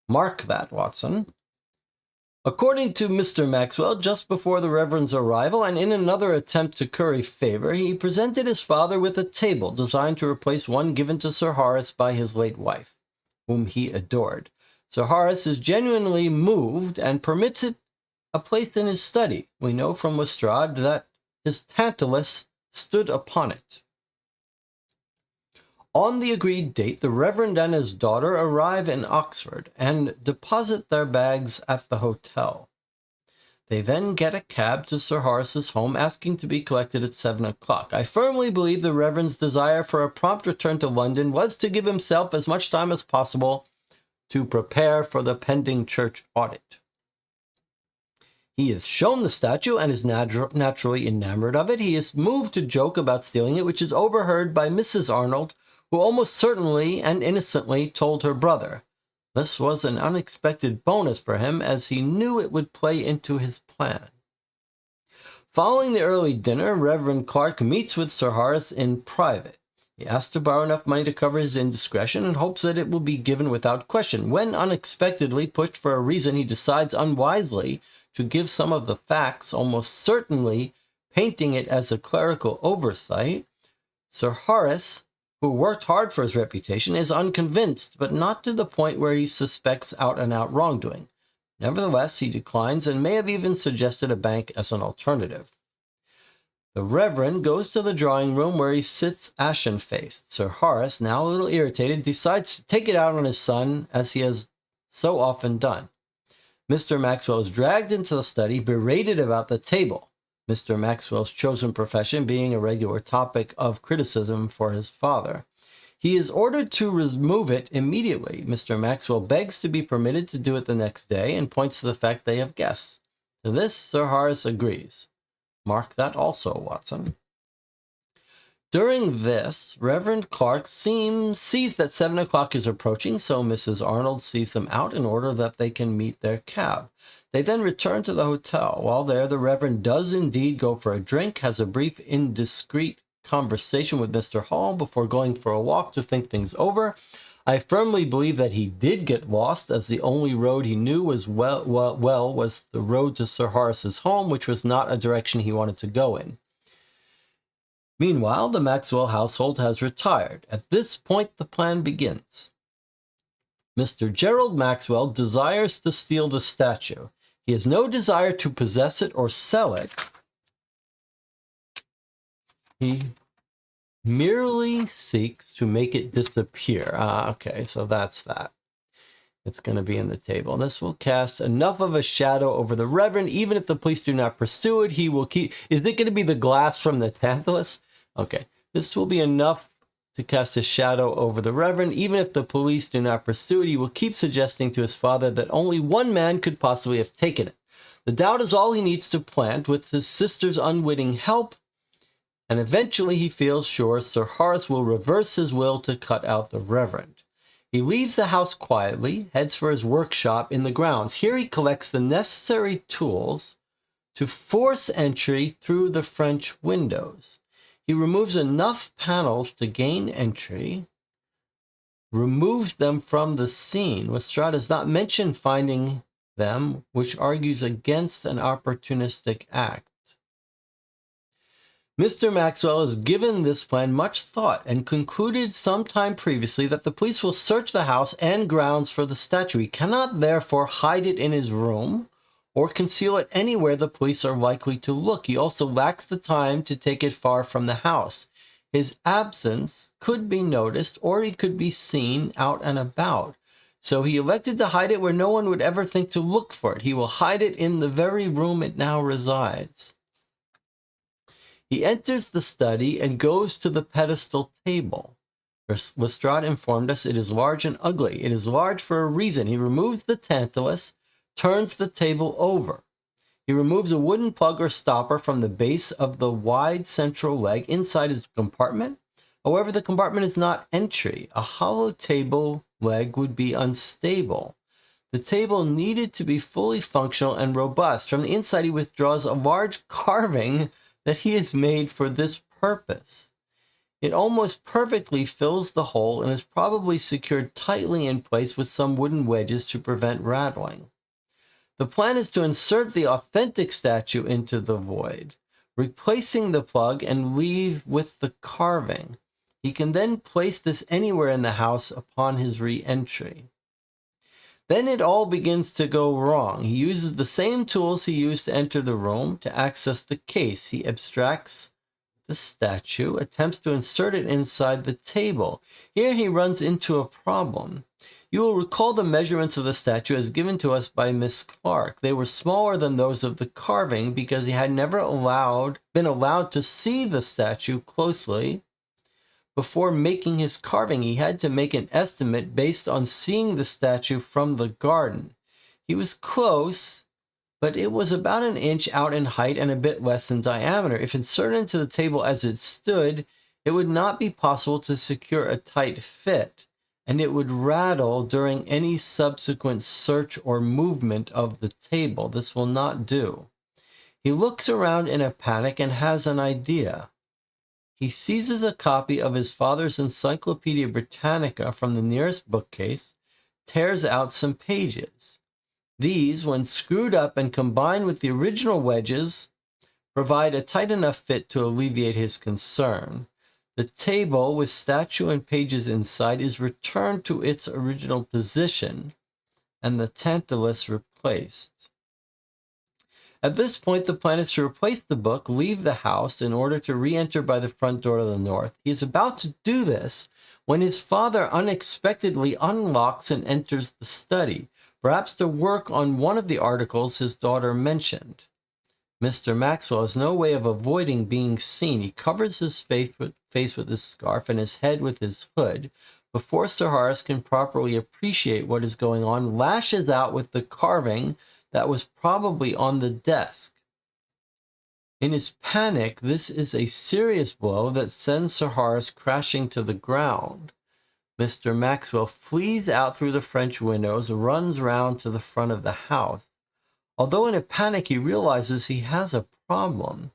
Mark that, Watson. According to Mr. Maxwell, just before the Reverend's arrival, and in another attempt to curry favor, he presented his father with a table designed to replace one given to Sir Horace by his late wife, whom he adored. Sir Horace is genuinely moved and permits it a place in his study. We know from Lestrade that his Tantalus stood upon it. On the agreed date, the Reverend and his daughter arrive in Oxford and deposit their bags at the hotel. They then get a cab to Sir Horace's home, asking to be collected at 7 o'clock. I firmly believe the Reverend's desire for a prompt return to London was to give himself as much time as possible to prepare for the pending church audit. He is shown the statue and is naturally enamored of it. He is moved to joke about stealing it, which is overheard by Mrs. Arnold, who almost certainly and innocently told her brother. This was an unexpected bonus for him, as he knew it would play into his plan. Following the early dinner, Reverend Clark meets with Sir Horace in private. He asks to borrow enough money to cover his indiscretion and hopes that it will be given without question. When unexpectedly pushed for a reason, he decides unwisely to give some of the facts, almost certainly painting it as a clerical oversight. Sir Horace, who worked hard for his reputation, is unconvinced, but not to the point where he suspects out-and-out wrongdoing. Nevertheless, he declines and may have even suggested a bank as an alternative. The Reverend goes to the drawing room where he sits ashen-faced. Sir Horace, now a little irritated, decides to take it out on his son, as he has so often done. Mr. Maxwell is dragged into the study, berated about the table, Mr. Maxwell's chosen profession being a regular topic of criticism for his father. He is ordered to remove it immediately. Mr. Maxwell begs to be permitted to do it the next day and points to the fact they have guests. To this, Sir Horace agrees. Mark that also, Watson. During this, Reverend Clark sees that 7 o'clock is approaching, so Mrs. Arnold sees them out in order that they can meet their cab. They then return to the hotel. While there, the Reverend does indeed go for a drink, has a brief indiscreet conversation with Mr. Hall before going for a walk to think things over. I firmly believe that he did get lost, as the only road he knew was was the road to Sir Horace's home, which was not a direction he wanted to go in. Meanwhile, the Maxwell household has retired. At this point, the plan begins. Mr. Gerald Maxwell desires to steal the statue. He has no desire to possess it or sell it. He merely seeks to make it disappear. Okay, so that's that. It's going to be in the table. And this will cast enough of a shadow over the Reverend. Even if the police do not pursue it, he will keep... Is it going to be the glass from the Tantalus? Okay. This will be enough to cast a shadow over the Reverend. Even if the police do not pursue it, he will keep suggesting to his father that only one man could possibly have taken it. The doubt is all he needs to plant with his sister's unwitting help. And eventually he feels sure Sir Horace will reverse his will to cut out the Reverend. He leaves the house quietly, heads for his workshop in the grounds. Here he collects the necessary tools to force entry through the French windows. He removes enough panels to gain entry, removes them from the scene. Lestrade does not mention finding them, which argues against an opportunistic act. Mr. Maxwell has given this plan much thought and concluded some time previously that the police will search the house and grounds for the statue. He cannot therefore hide it in his room or conceal it anywhere the police are likely to look. He also lacks the time to take it far from the house. His absence could be noticed, or he could be seen out and about. So he elected to hide it where no one would ever think to look for it. He will hide it in the very room it now resides. He enters the study and goes to the pedestal table. Lestrade informed us it is large and ugly. It is large for a reason. He removes the Tantalus, turns the table over. He removes a wooden plug or stopper from the base of the wide central leg inside his compartment. However, the compartment is not entry. A hollow table leg would be unstable. The table needed to be fully functional and robust. From the inside, he withdraws a large carving that he has made for this purpose. It almost perfectly fills the hole and is probably secured tightly in place with some wooden wedges to prevent rattling. The plan is to insert the authentic statue into the void, replacing the plug and leave with the carving. He can then place this anywhere in the house upon his re-entry. Then it all begins to go wrong. He uses the same tools he used to enter the room to access the case. He abstracts the statue, attempts to insert it inside the table. Here he runs into a problem. You will recall the measurements of the statue as given to us by Miss Clark. They were smaller than those of the carving because he had never been allowed to see the statue closely. Before making his carving, he had to make an estimate based on seeing the statue from the garden. He was close, but it was about an inch out in height and a bit less in diameter. If inserted into the table as it stood, it would not be possible to secure a tight fit, and it would rattle during any subsequent search or movement of the table. This will not do. He looks around in a panic and has an idea. He seizes a copy of his father's Encyclopedia Britannica from the nearest bookcase, tears out some pages. These, when screwed up and combined with the original wedges, provide a tight enough fit to alleviate his concern. The table, with statue and pages inside, is returned to its original position, and the Tantalus replaced. At this point, the plan is to replace the book, leave the house in order to re-enter by the front door to the north. He is about to do this when his father unexpectedly unlocks and enters the study, perhaps to work on one of the articles his daughter mentioned. Mr. Maxwell has no way of avoiding being seen. He covers his face with his scarf and his head with his hood. Before Sir Horace can properly appreciate what is going on, lashes out with the carving that was probably on the desk. In his panic, this is a serious blow that sends Sir Horace crashing to the ground. Mr. Maxwell flees out through the French windows, runs round to the front of the house. Although in a panic, he realizes he has a problem.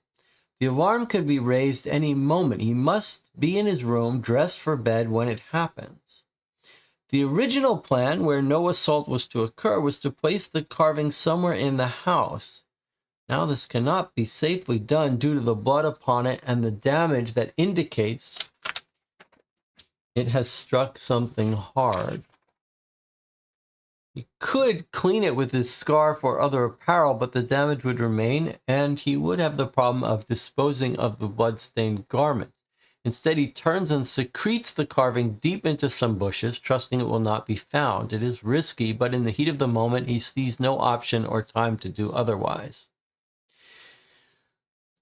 The alarm could be raised any moment. He must be in his room, dressed for bed when it happens. The original plan, where no assault was to occur, was to place the carving somewhere in the house. Now this cannot be safely done due to the blood upon it and the damage that indicates it has struck something hard. He could clean it with his scarf or other apparel, but the damage would remain, and he would have the problem of disposing of the blood-stained garment. Instead, he turns and secretes the carving deep into some bushes, trusting it will not be found. It is risky, but in the heat of the moment, he sees no option or time to do otherwise.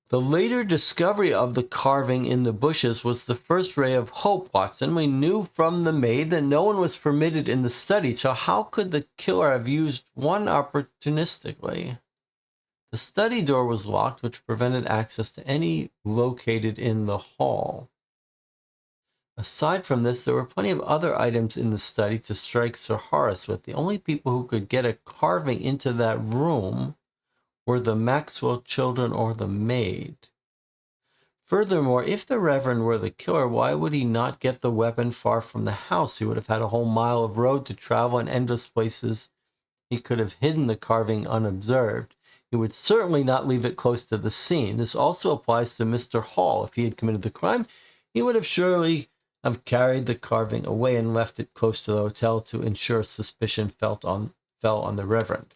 The later discovery of the carving in the bushes was the first ray of hope, Watson. We knew from the maid that no one was permitted in the study, so how could the killer have used one opportunistically? The study door was locked, which prevented access to any located in the hall. Aside from this, there were plenty of other items in the study to strike Sir Horace with. The only people who could get a carving into that room were the Maxwell children or the maid. Furthermore, if the Reverend were the killer, why would he not get the weapon far from the house? He would have had a whole mile of road to travel and endless places. He could have hidden the carving unobserved. He would certainly not leave it close to the scene. This also applies to Mr. Hall. If he had committed the crime, he would have surely have carried the carving away and left it close to the hotel to ensure suspicion fell on the Reverend.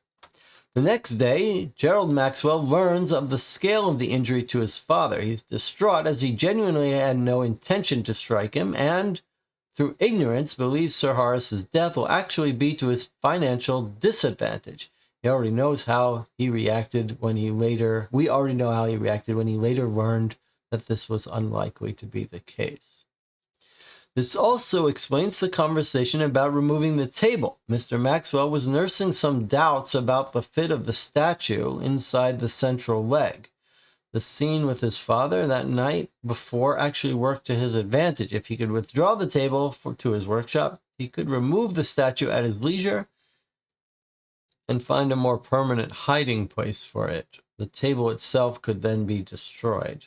The next day, Gerald Maxwell learns of the scale of the injury to his father. He's distraught as he genuinely had no intention to strike him and, through ignorance, believes Sir Horace's death will actually be to his financial disadvantage. He already knows how he reacted when he later learned that this was unlikely to be the case. This also explains the conversation about removing the table. Mr. Maxwell was nursing some doubts about the fit of the statue inside the central leg. The scene with his father that night before actually worked to his advantage. If he could withdraw the table to his workshop, he could remove the statue at his leisure and find a more permanent hiding place for it. The table itself could then be destroyed.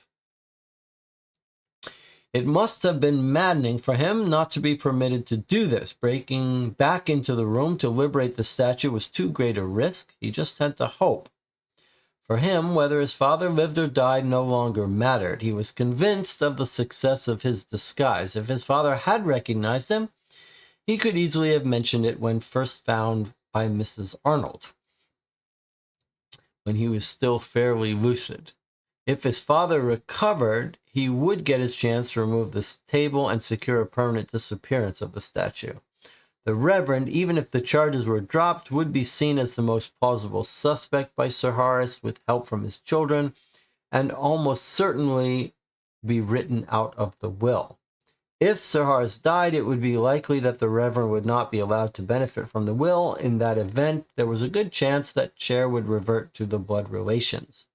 It must have been maddening for him not to be permitted to do this. Breaking back into the room to liberate the statue was too great a risk. He just had to hope. For him, whether his father lived or died no longer mattered. He was convinced of the success of his disguise. If his father had recognized him, he could easily have mentioned it when first found by Mrs. Arnold, when he was still fairly lucid. If his father recovered, he would get his chance to remove this table and secure a permanent disappearance of the statue. The Reverend, even if the charges were dropped, would be seen as the most plausible suspect by Sir Horace with help from his children, and almost certainly be written out of the will. If Sir Horace died, it would be likely that the Reverend would not be allowed to benefit from the will. In that event, there was a good chance that share would revert to the blood relations.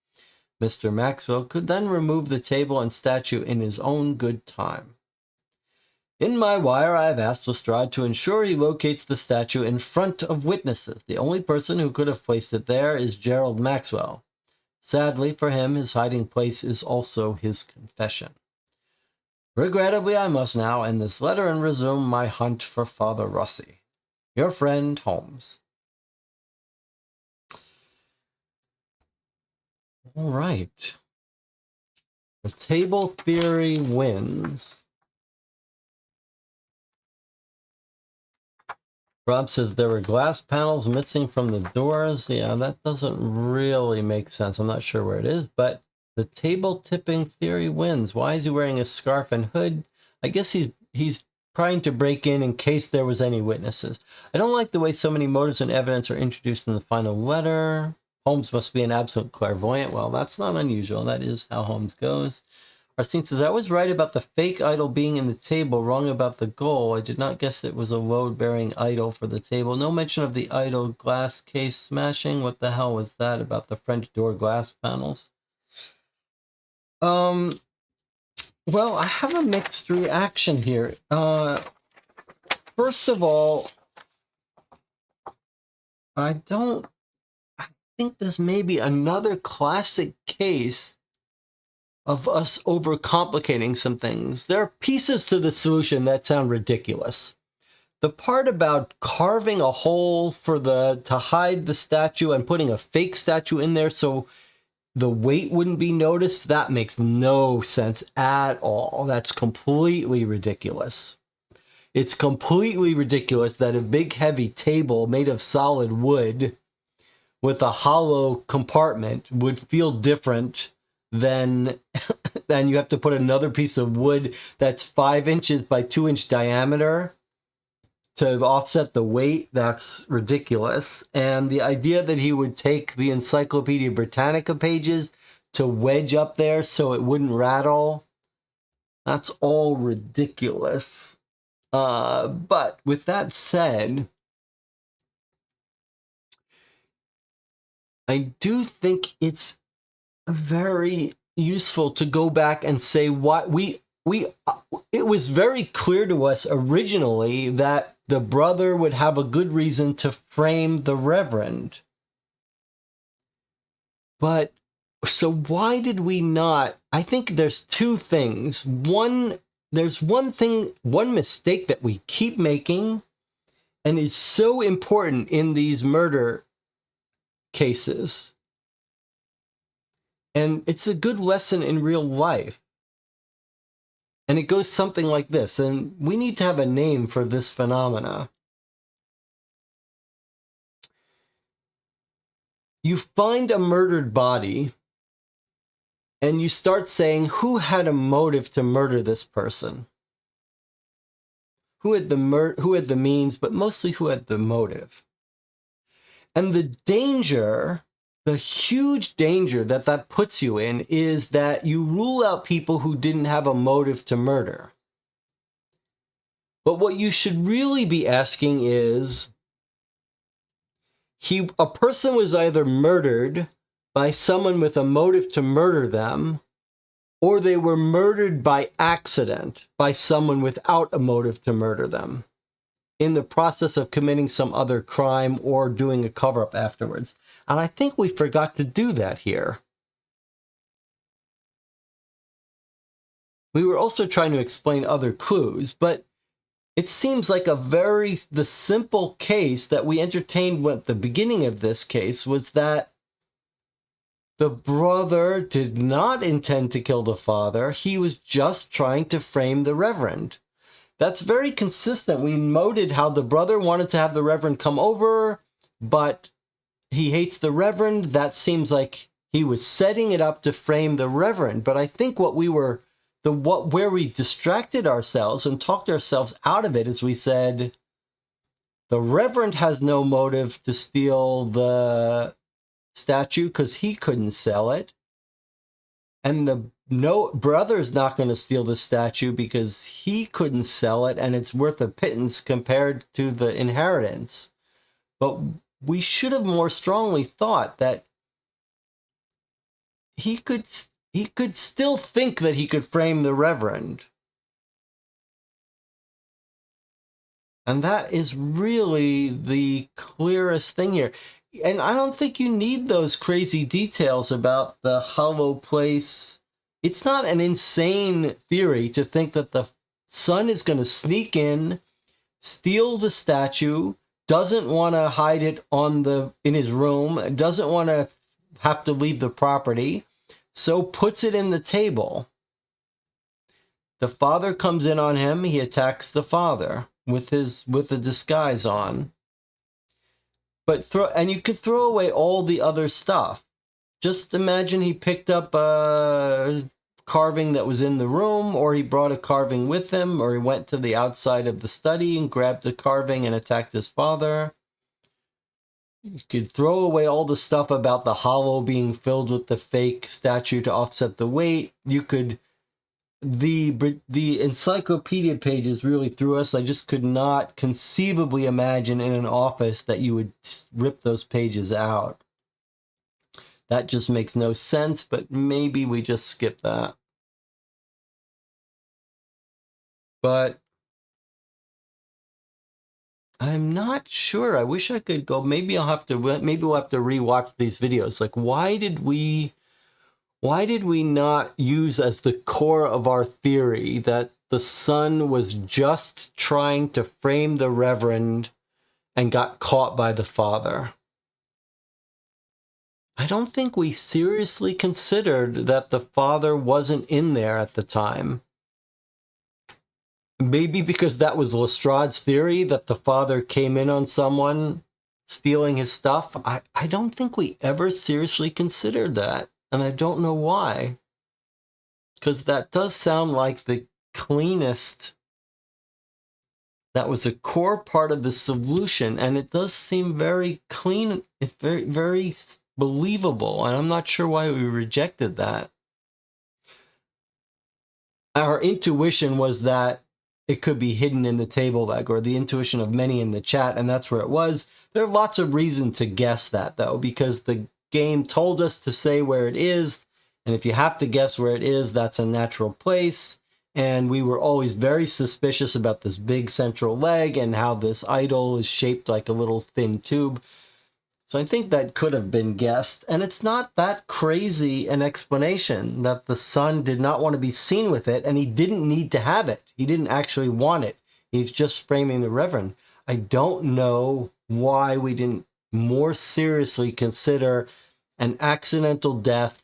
Mr. Maxwell could then remove the table and statue in his own good time. In my wire, I have asked Lestrade to ensure he locates the statue in front of witnesses. The only person who could have placed it there is Gerald Maxwell. Sadly for him, his hiding place is also his confession. Regrettably, I must now end this letter and resume my hunt for Father Rossi. Your friend, Holmes. All right. The table theory wins. Rob says there were glass panels missing from the doors. Yeah, that doesn't really make sense. I'm not sure where it is, but the table tipping theory wins. Why is he wearing a scarf and hood? I guess he's trying to break in case there was any witnesses. I don't like the way so many motives and evidence are introduced in the final letter. Holmes must be an absolute clairvoyant. Well, that's not unusual. That is how Holmes goes. Arsene says, I was right about the fake idol being in the table, wrong about the goal. I did not guess it was a load-bearing idol for the table. No mention of the idol glass case smashing. What the hell was that about the French door glass panels? Well, I have a mixed reaction here. First of all, I think this may be another classic case of us overcomplicating some things. There are pieces to the solution that sound ridiculous. The part about carving a hole to hide the statue and putting a fake statue in there so the weight wouldn't be noticed, that makes no sense at all. That's completely ridiculous. It's completely ridiculous that a big heavy table made of solid wood with a hollow compartment would feel different than then you have to put another piece of wood that's 5 inches by 2-inch diameter to offset the weight. That's ridiculous. And the idea that he would take the Encyclopedia Britannica pages to wedge up there so it wouldn't rattle, that's all ridiculous. But with that said, I do think it's very useful to go back and say what it was very clear to us originally that the brother would have a good reason to frame the reverend. But so why did we not? I think there's two things. There's one mistake that we keep making and is so important in these murder cases. And it's a good lesson in real life. And it goes something like this, and we need to have a name for this phenomena. You find a murdered body, and you start saying, who had a motive to murder this person? Who had the means, but mostly who had the motive? And the huge danger that puts you in is that you rule out people who didn't have a motive to murder. But what you should really be asking is, a person was either murdered by someone with a motive to murder them, or they were murdered by accident by someone without a motive to murder them in the process of committing some other crime or doing a cover-up afterwards. And I think we forgot to do that here. We were also trying to explain other clues, but it seems like the simple case that we entertained at the beginning of this case was that the brother did not intend to kill the father. He was just trying to frame the reverend. That's very consistent. We noted how the brother wanted to have the reverend come over, but he hates the reverend. That seems like he was setting it up to frame the reverend. But I think where we distracted ourselves and talked ourselves out of it is we said, the reverend has no motive to steal the statue because he couldn't sell it. And the brother's not going to steal the statue because he couldn't sell it and it's worth a pittance compared to the inheritance. But we should have more strongly thought that he could still think that he could frame the reverend. And that is really the clearest thing here. And I don't think you need those crazy details about the hollow place. It's not an insane theory to think that the son is going to sneak in, steal the statue, doesn't want to hide it in his room, doesn't want to have to leave the property, so puts it in the table. The father comes in on him, he attacks the father with the disguise on. And you could throw away all the other stuff. Just imagine he picked up a carving that was in the room, or he brought a carving with him, or he went to the outside of the study and grabbed a carving and attacked his father. You could throw away all the stuff about the hollow being filled with the fake statue to offset the weight. The encyclopedia pages really threw us. I just could not conceivably imagine in an office that you would rip those pages out. That just makes no sense, but maybe we just skip that. But I'm not sure. I wish I could go. Maybe we'll have to rewatch these videos. Like, why did we not use as the core of our theory that the son was just trying to frame the reverend and got caught by the father? I don't think we seriously considered that the father wasn't in there at the time. Maybe because that was Lestrade's theory, that the father came in on someone stealing his stuff. I don't think we ever seriously considered that, and I don't know why. because that does sound like the cleanest. That was a core part of the solution, and it does seem very clean. It's very, very believable, and I'm not sure why we rejected that. Our intuition was that it could be hidden in the table leg, or the intuition of many in the chat, and that's where it was. There are lots of reasons to guess that, though, because the game told us to say where it is, and if you have to guess where it is, that's a natural place. And we were always very suspicious about this big central leg and how this idol is shaped like a little thin tube. So I think that could have been guessed. And it's not that crazy an explanation that the son did not want to be seen with it, and he didn't need to have it. He didn't actually want it. He's just framing the Reverend. I don't know why we didn't more seriously consider an accidental death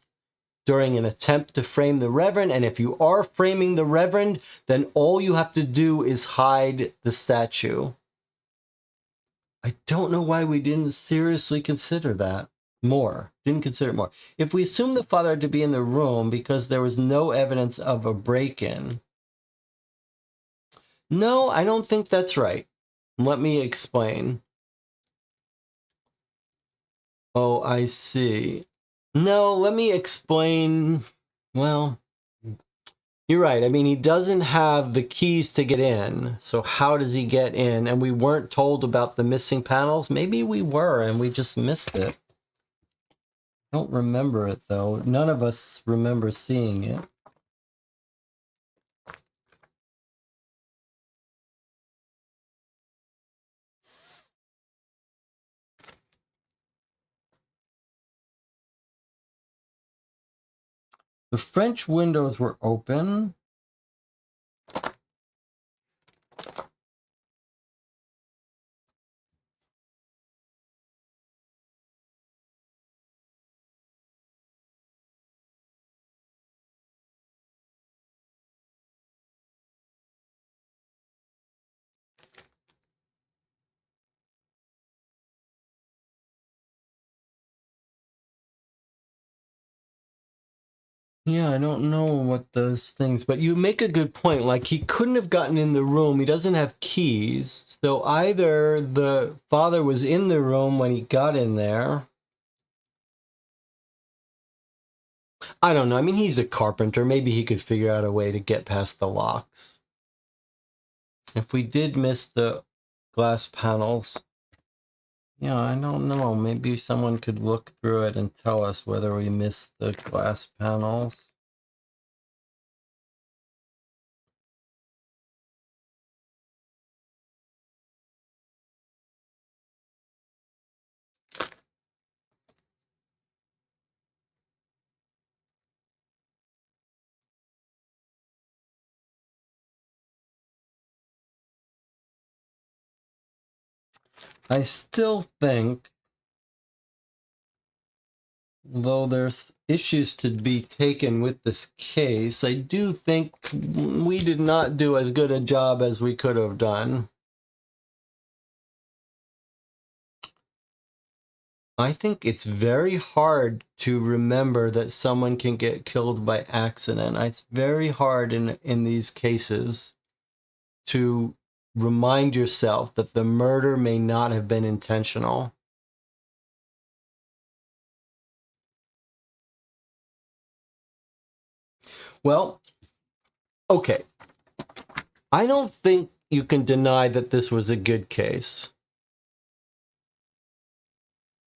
during an attempt to frame the Reverend. And if you are framing the Reverend, then all you have to do is hide the statue. I don't know why we didn't seriously consider that more. Didn't consider it more. If we assume the father had to be in the room because there was no evidence of a break-in. No, I don't think that's right. Let me explain. Oh, I see. No, let me explain. Well, you're right. I mean, he doesn't have the keys to get in. So how does he get in? And we weren't told about the missing panels. Maybe we were and we just missed it. I don't remember it, though. None of us remember seeing it. The French windows were open. Yeah, I don't know what those things, but you make a good point. Like, he couldn't have gotten in the room. He doesn't have keys. So either the father was in the room when he got in there. I don't know. I mean, he's a carpenter. Maybe he could figure out a way to get past the locks. If we did miss the glass panels, yeah, I don't know. Maybe someone could look through it and tell us whether we missed the glass panels. I still think, though there's issues to be taken with this case, I do think we did not do as good a job as we could have done. I think it's very hard to remember that someone can get killed by accident. It's very hard in these cases to remind yourself that the murder may not have been intentional. Well, okay. I don't think you can deny that this was a good case.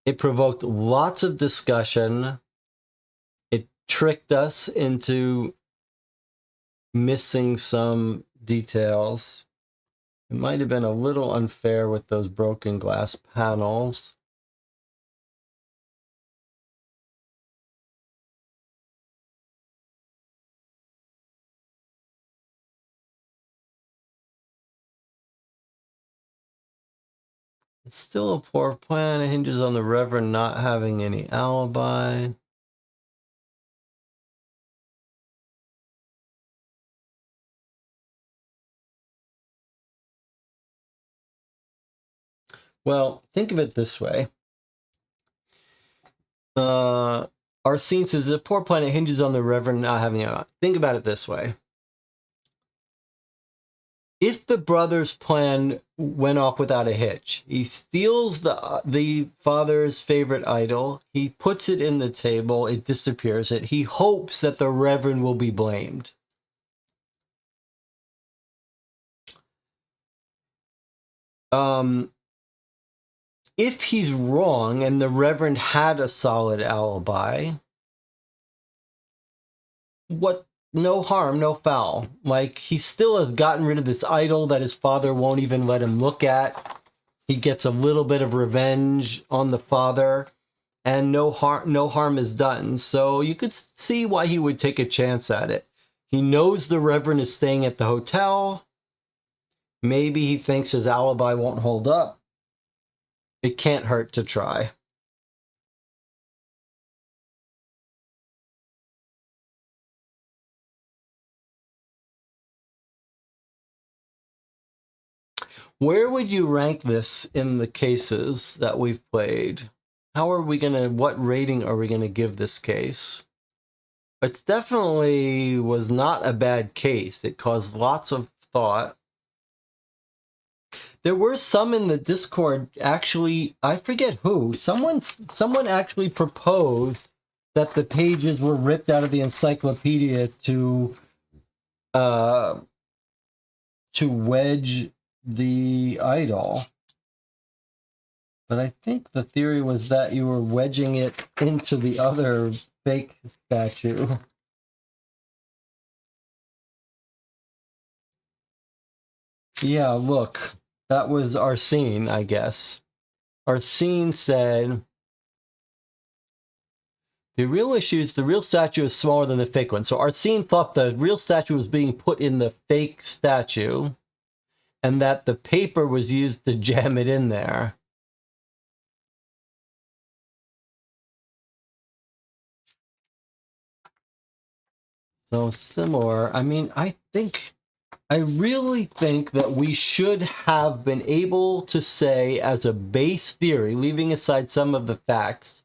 It provoked lots of discussion. It tricked us into missing some details. It might have been a little unfair with those broken glass panels. It's still a poor plan. It hinges on the Reverend not having any alibi. Well, think of it this way. Arsene says, the poor planet hinges on the Reverend not having a... Think about it this way. If the brother's plan went off without a hitch, he steals the father's favorite idol, he puts it in the table, it disappears, he hopes that the Reverend will be blamed. If he's wrong and the Reverend had a solid alibi, no harm, no foul. Like, he still has gotten rid of this idol that his father won't even let him look at. He gets a little bit of revenge on the father, and no harm is done. So you could see why he would take a chance at it. He knows the Reverend is staying at the hotel. Maybe he thinks his alibi won't hold up. It can't hurt to try. Where would you rank this in the cases that we've played? What rating are we gonna give this case? It definitely was not a bad case. It caused lots of thought. There were some in the Discord, actually, I forget who, someone actually proposed that the pages were ripped out of the encyclopedia to wedge the idol. But I think the theory was that you were wedging it into the other fake statue. Yeah, look, that was Arsene, I guess. Arsene said, the real issue is the real statue is smaller than the fake one. So Arsene thought the real statue was being put in the fake statue, and that the paper was used to jam it in there. So similar. I mean, I really think that we should have been able to say, as a base theory, leaving aside some of the facts,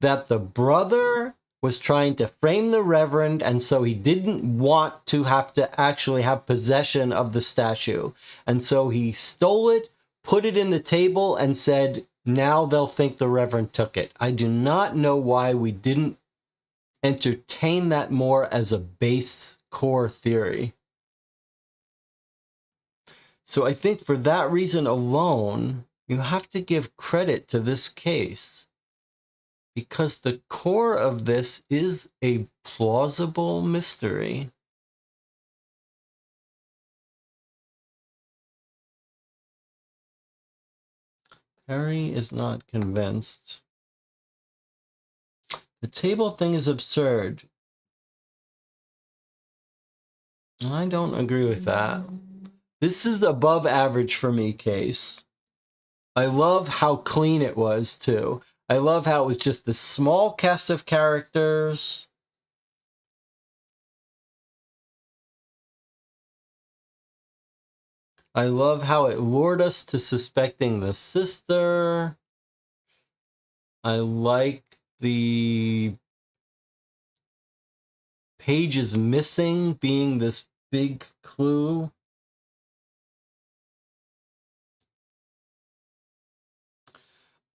that the brother was trying to frame the Reverend, and so he didn't want to have to actually have possession of the statue. And so he stole it, put it in the table, and said, now they'll think the Reverend took it. I do not know why we didn't entertain that more as a base core theory. So I think for that reason alone, you have to give credit to this case, because the core of this is a plausible mystery. Harry is not convinced. The table thing is absurd. I don't agree with that. This is above average for me case. I love how clean it was, too. I love how it was just this small cast of characters. I love how it lured us to suspecting the sister. I like the pages missing being this big clue.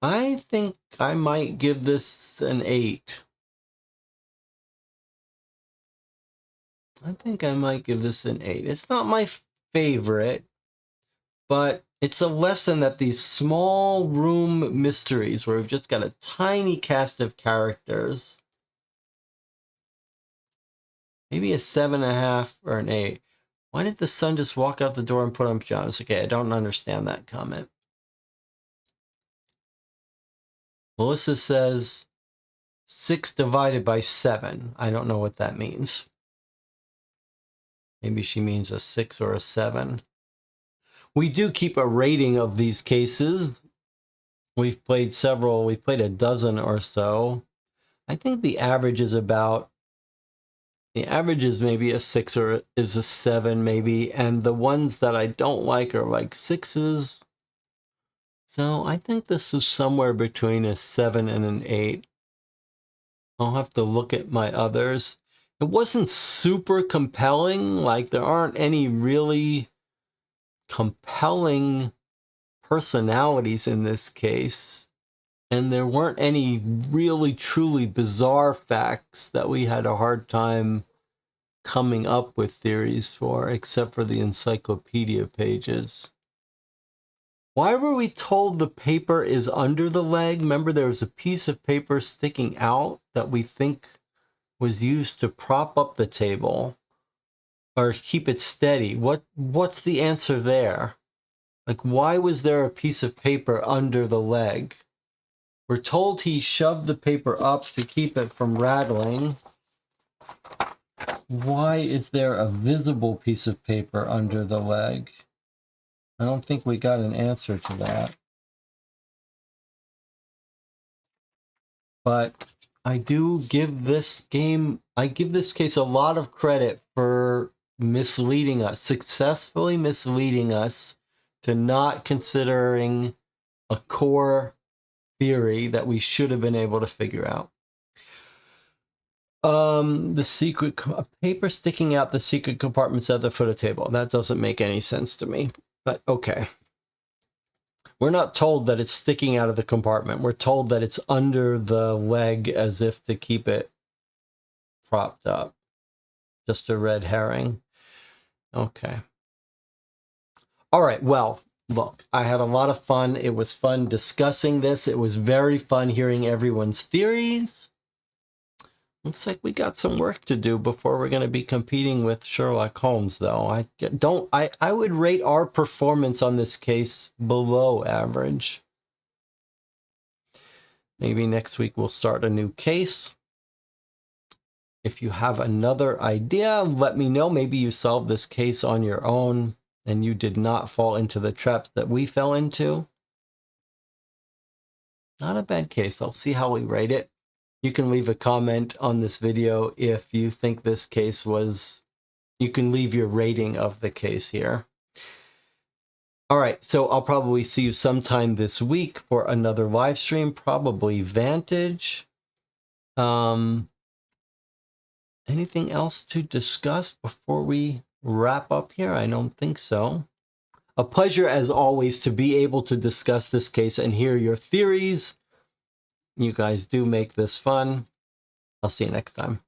I think I might give this an 8. I think I might give this an 8. It's not my favorite, but it's a lesson that these small room mysteries where we've just got a tiny cast of characters, maybe a 7.5 or an 8. Why did the son just walk out the door and put on pajamas? Okay, I don't understand that comment. Melissa says 6 divided by 7. I don't know what that means. Maybe she means a 6 or a 7. We do keep a rating of these cases. We've played several. We've played a dozen or so. I think the average is maybe a 6 or is a 7 maybe. And the ones that I don't like are like 6s. So I think this is somewhere between a 7 and an 8. I'll have to look at my others. It wasn't super compelling. Like, there aren't any really compelling personalities in this case. And there weren't any really truly bizarre facts that we had a hard time coming up with theories for, except for the encyclopedia pages. Why were we told the paper is under the leg? Remember, there was a piece of paper sticking out that we think was used to prop up the table or keep it steady. What's the answer there? Like, why was there a piece of paper under the leg? We're told he shoved the paper up to keep it from rattling. Why is there a visible piece of paper under the leg? I don't think we got an answer to that. But I do give this case a lot of credit for misleading us, successfully misleading us to not considering a core theory that we should have been able to figure out. The secret paper sticking out the secret compartments at the foot of the table. That doesn't make any sense to me, but okay. We're not told that it's sticking out of the compartment. We're told that it's under the leg as if to keep it propped up. Just a red herring. Okay. All right, well, look, I had a lot of fun. It was fun discussing this. It was very fun hearing everyone's theories. Looks like we got some work to do before we're going to be competing with Sherlock Holmes, though. I would rate our performance on this case below average. Maybe next week we'll start a new case. If you have another idea, let me know. Maybe you solved this case on your own and you did not fall into the traps that we fell into. Not a bad case. I'll see how we rate it. You can leave a comment on this video if you think this case was... You can leave your rating of the case here. All right, so I'll probably see you sometime this week for another live stream, probably Vantage. Anything else to discuss before we wrap up here? I don't think so. A pleasure, as always, to be able to discuss this case and hear your theories. You guys do make this fun. I'll see you next time.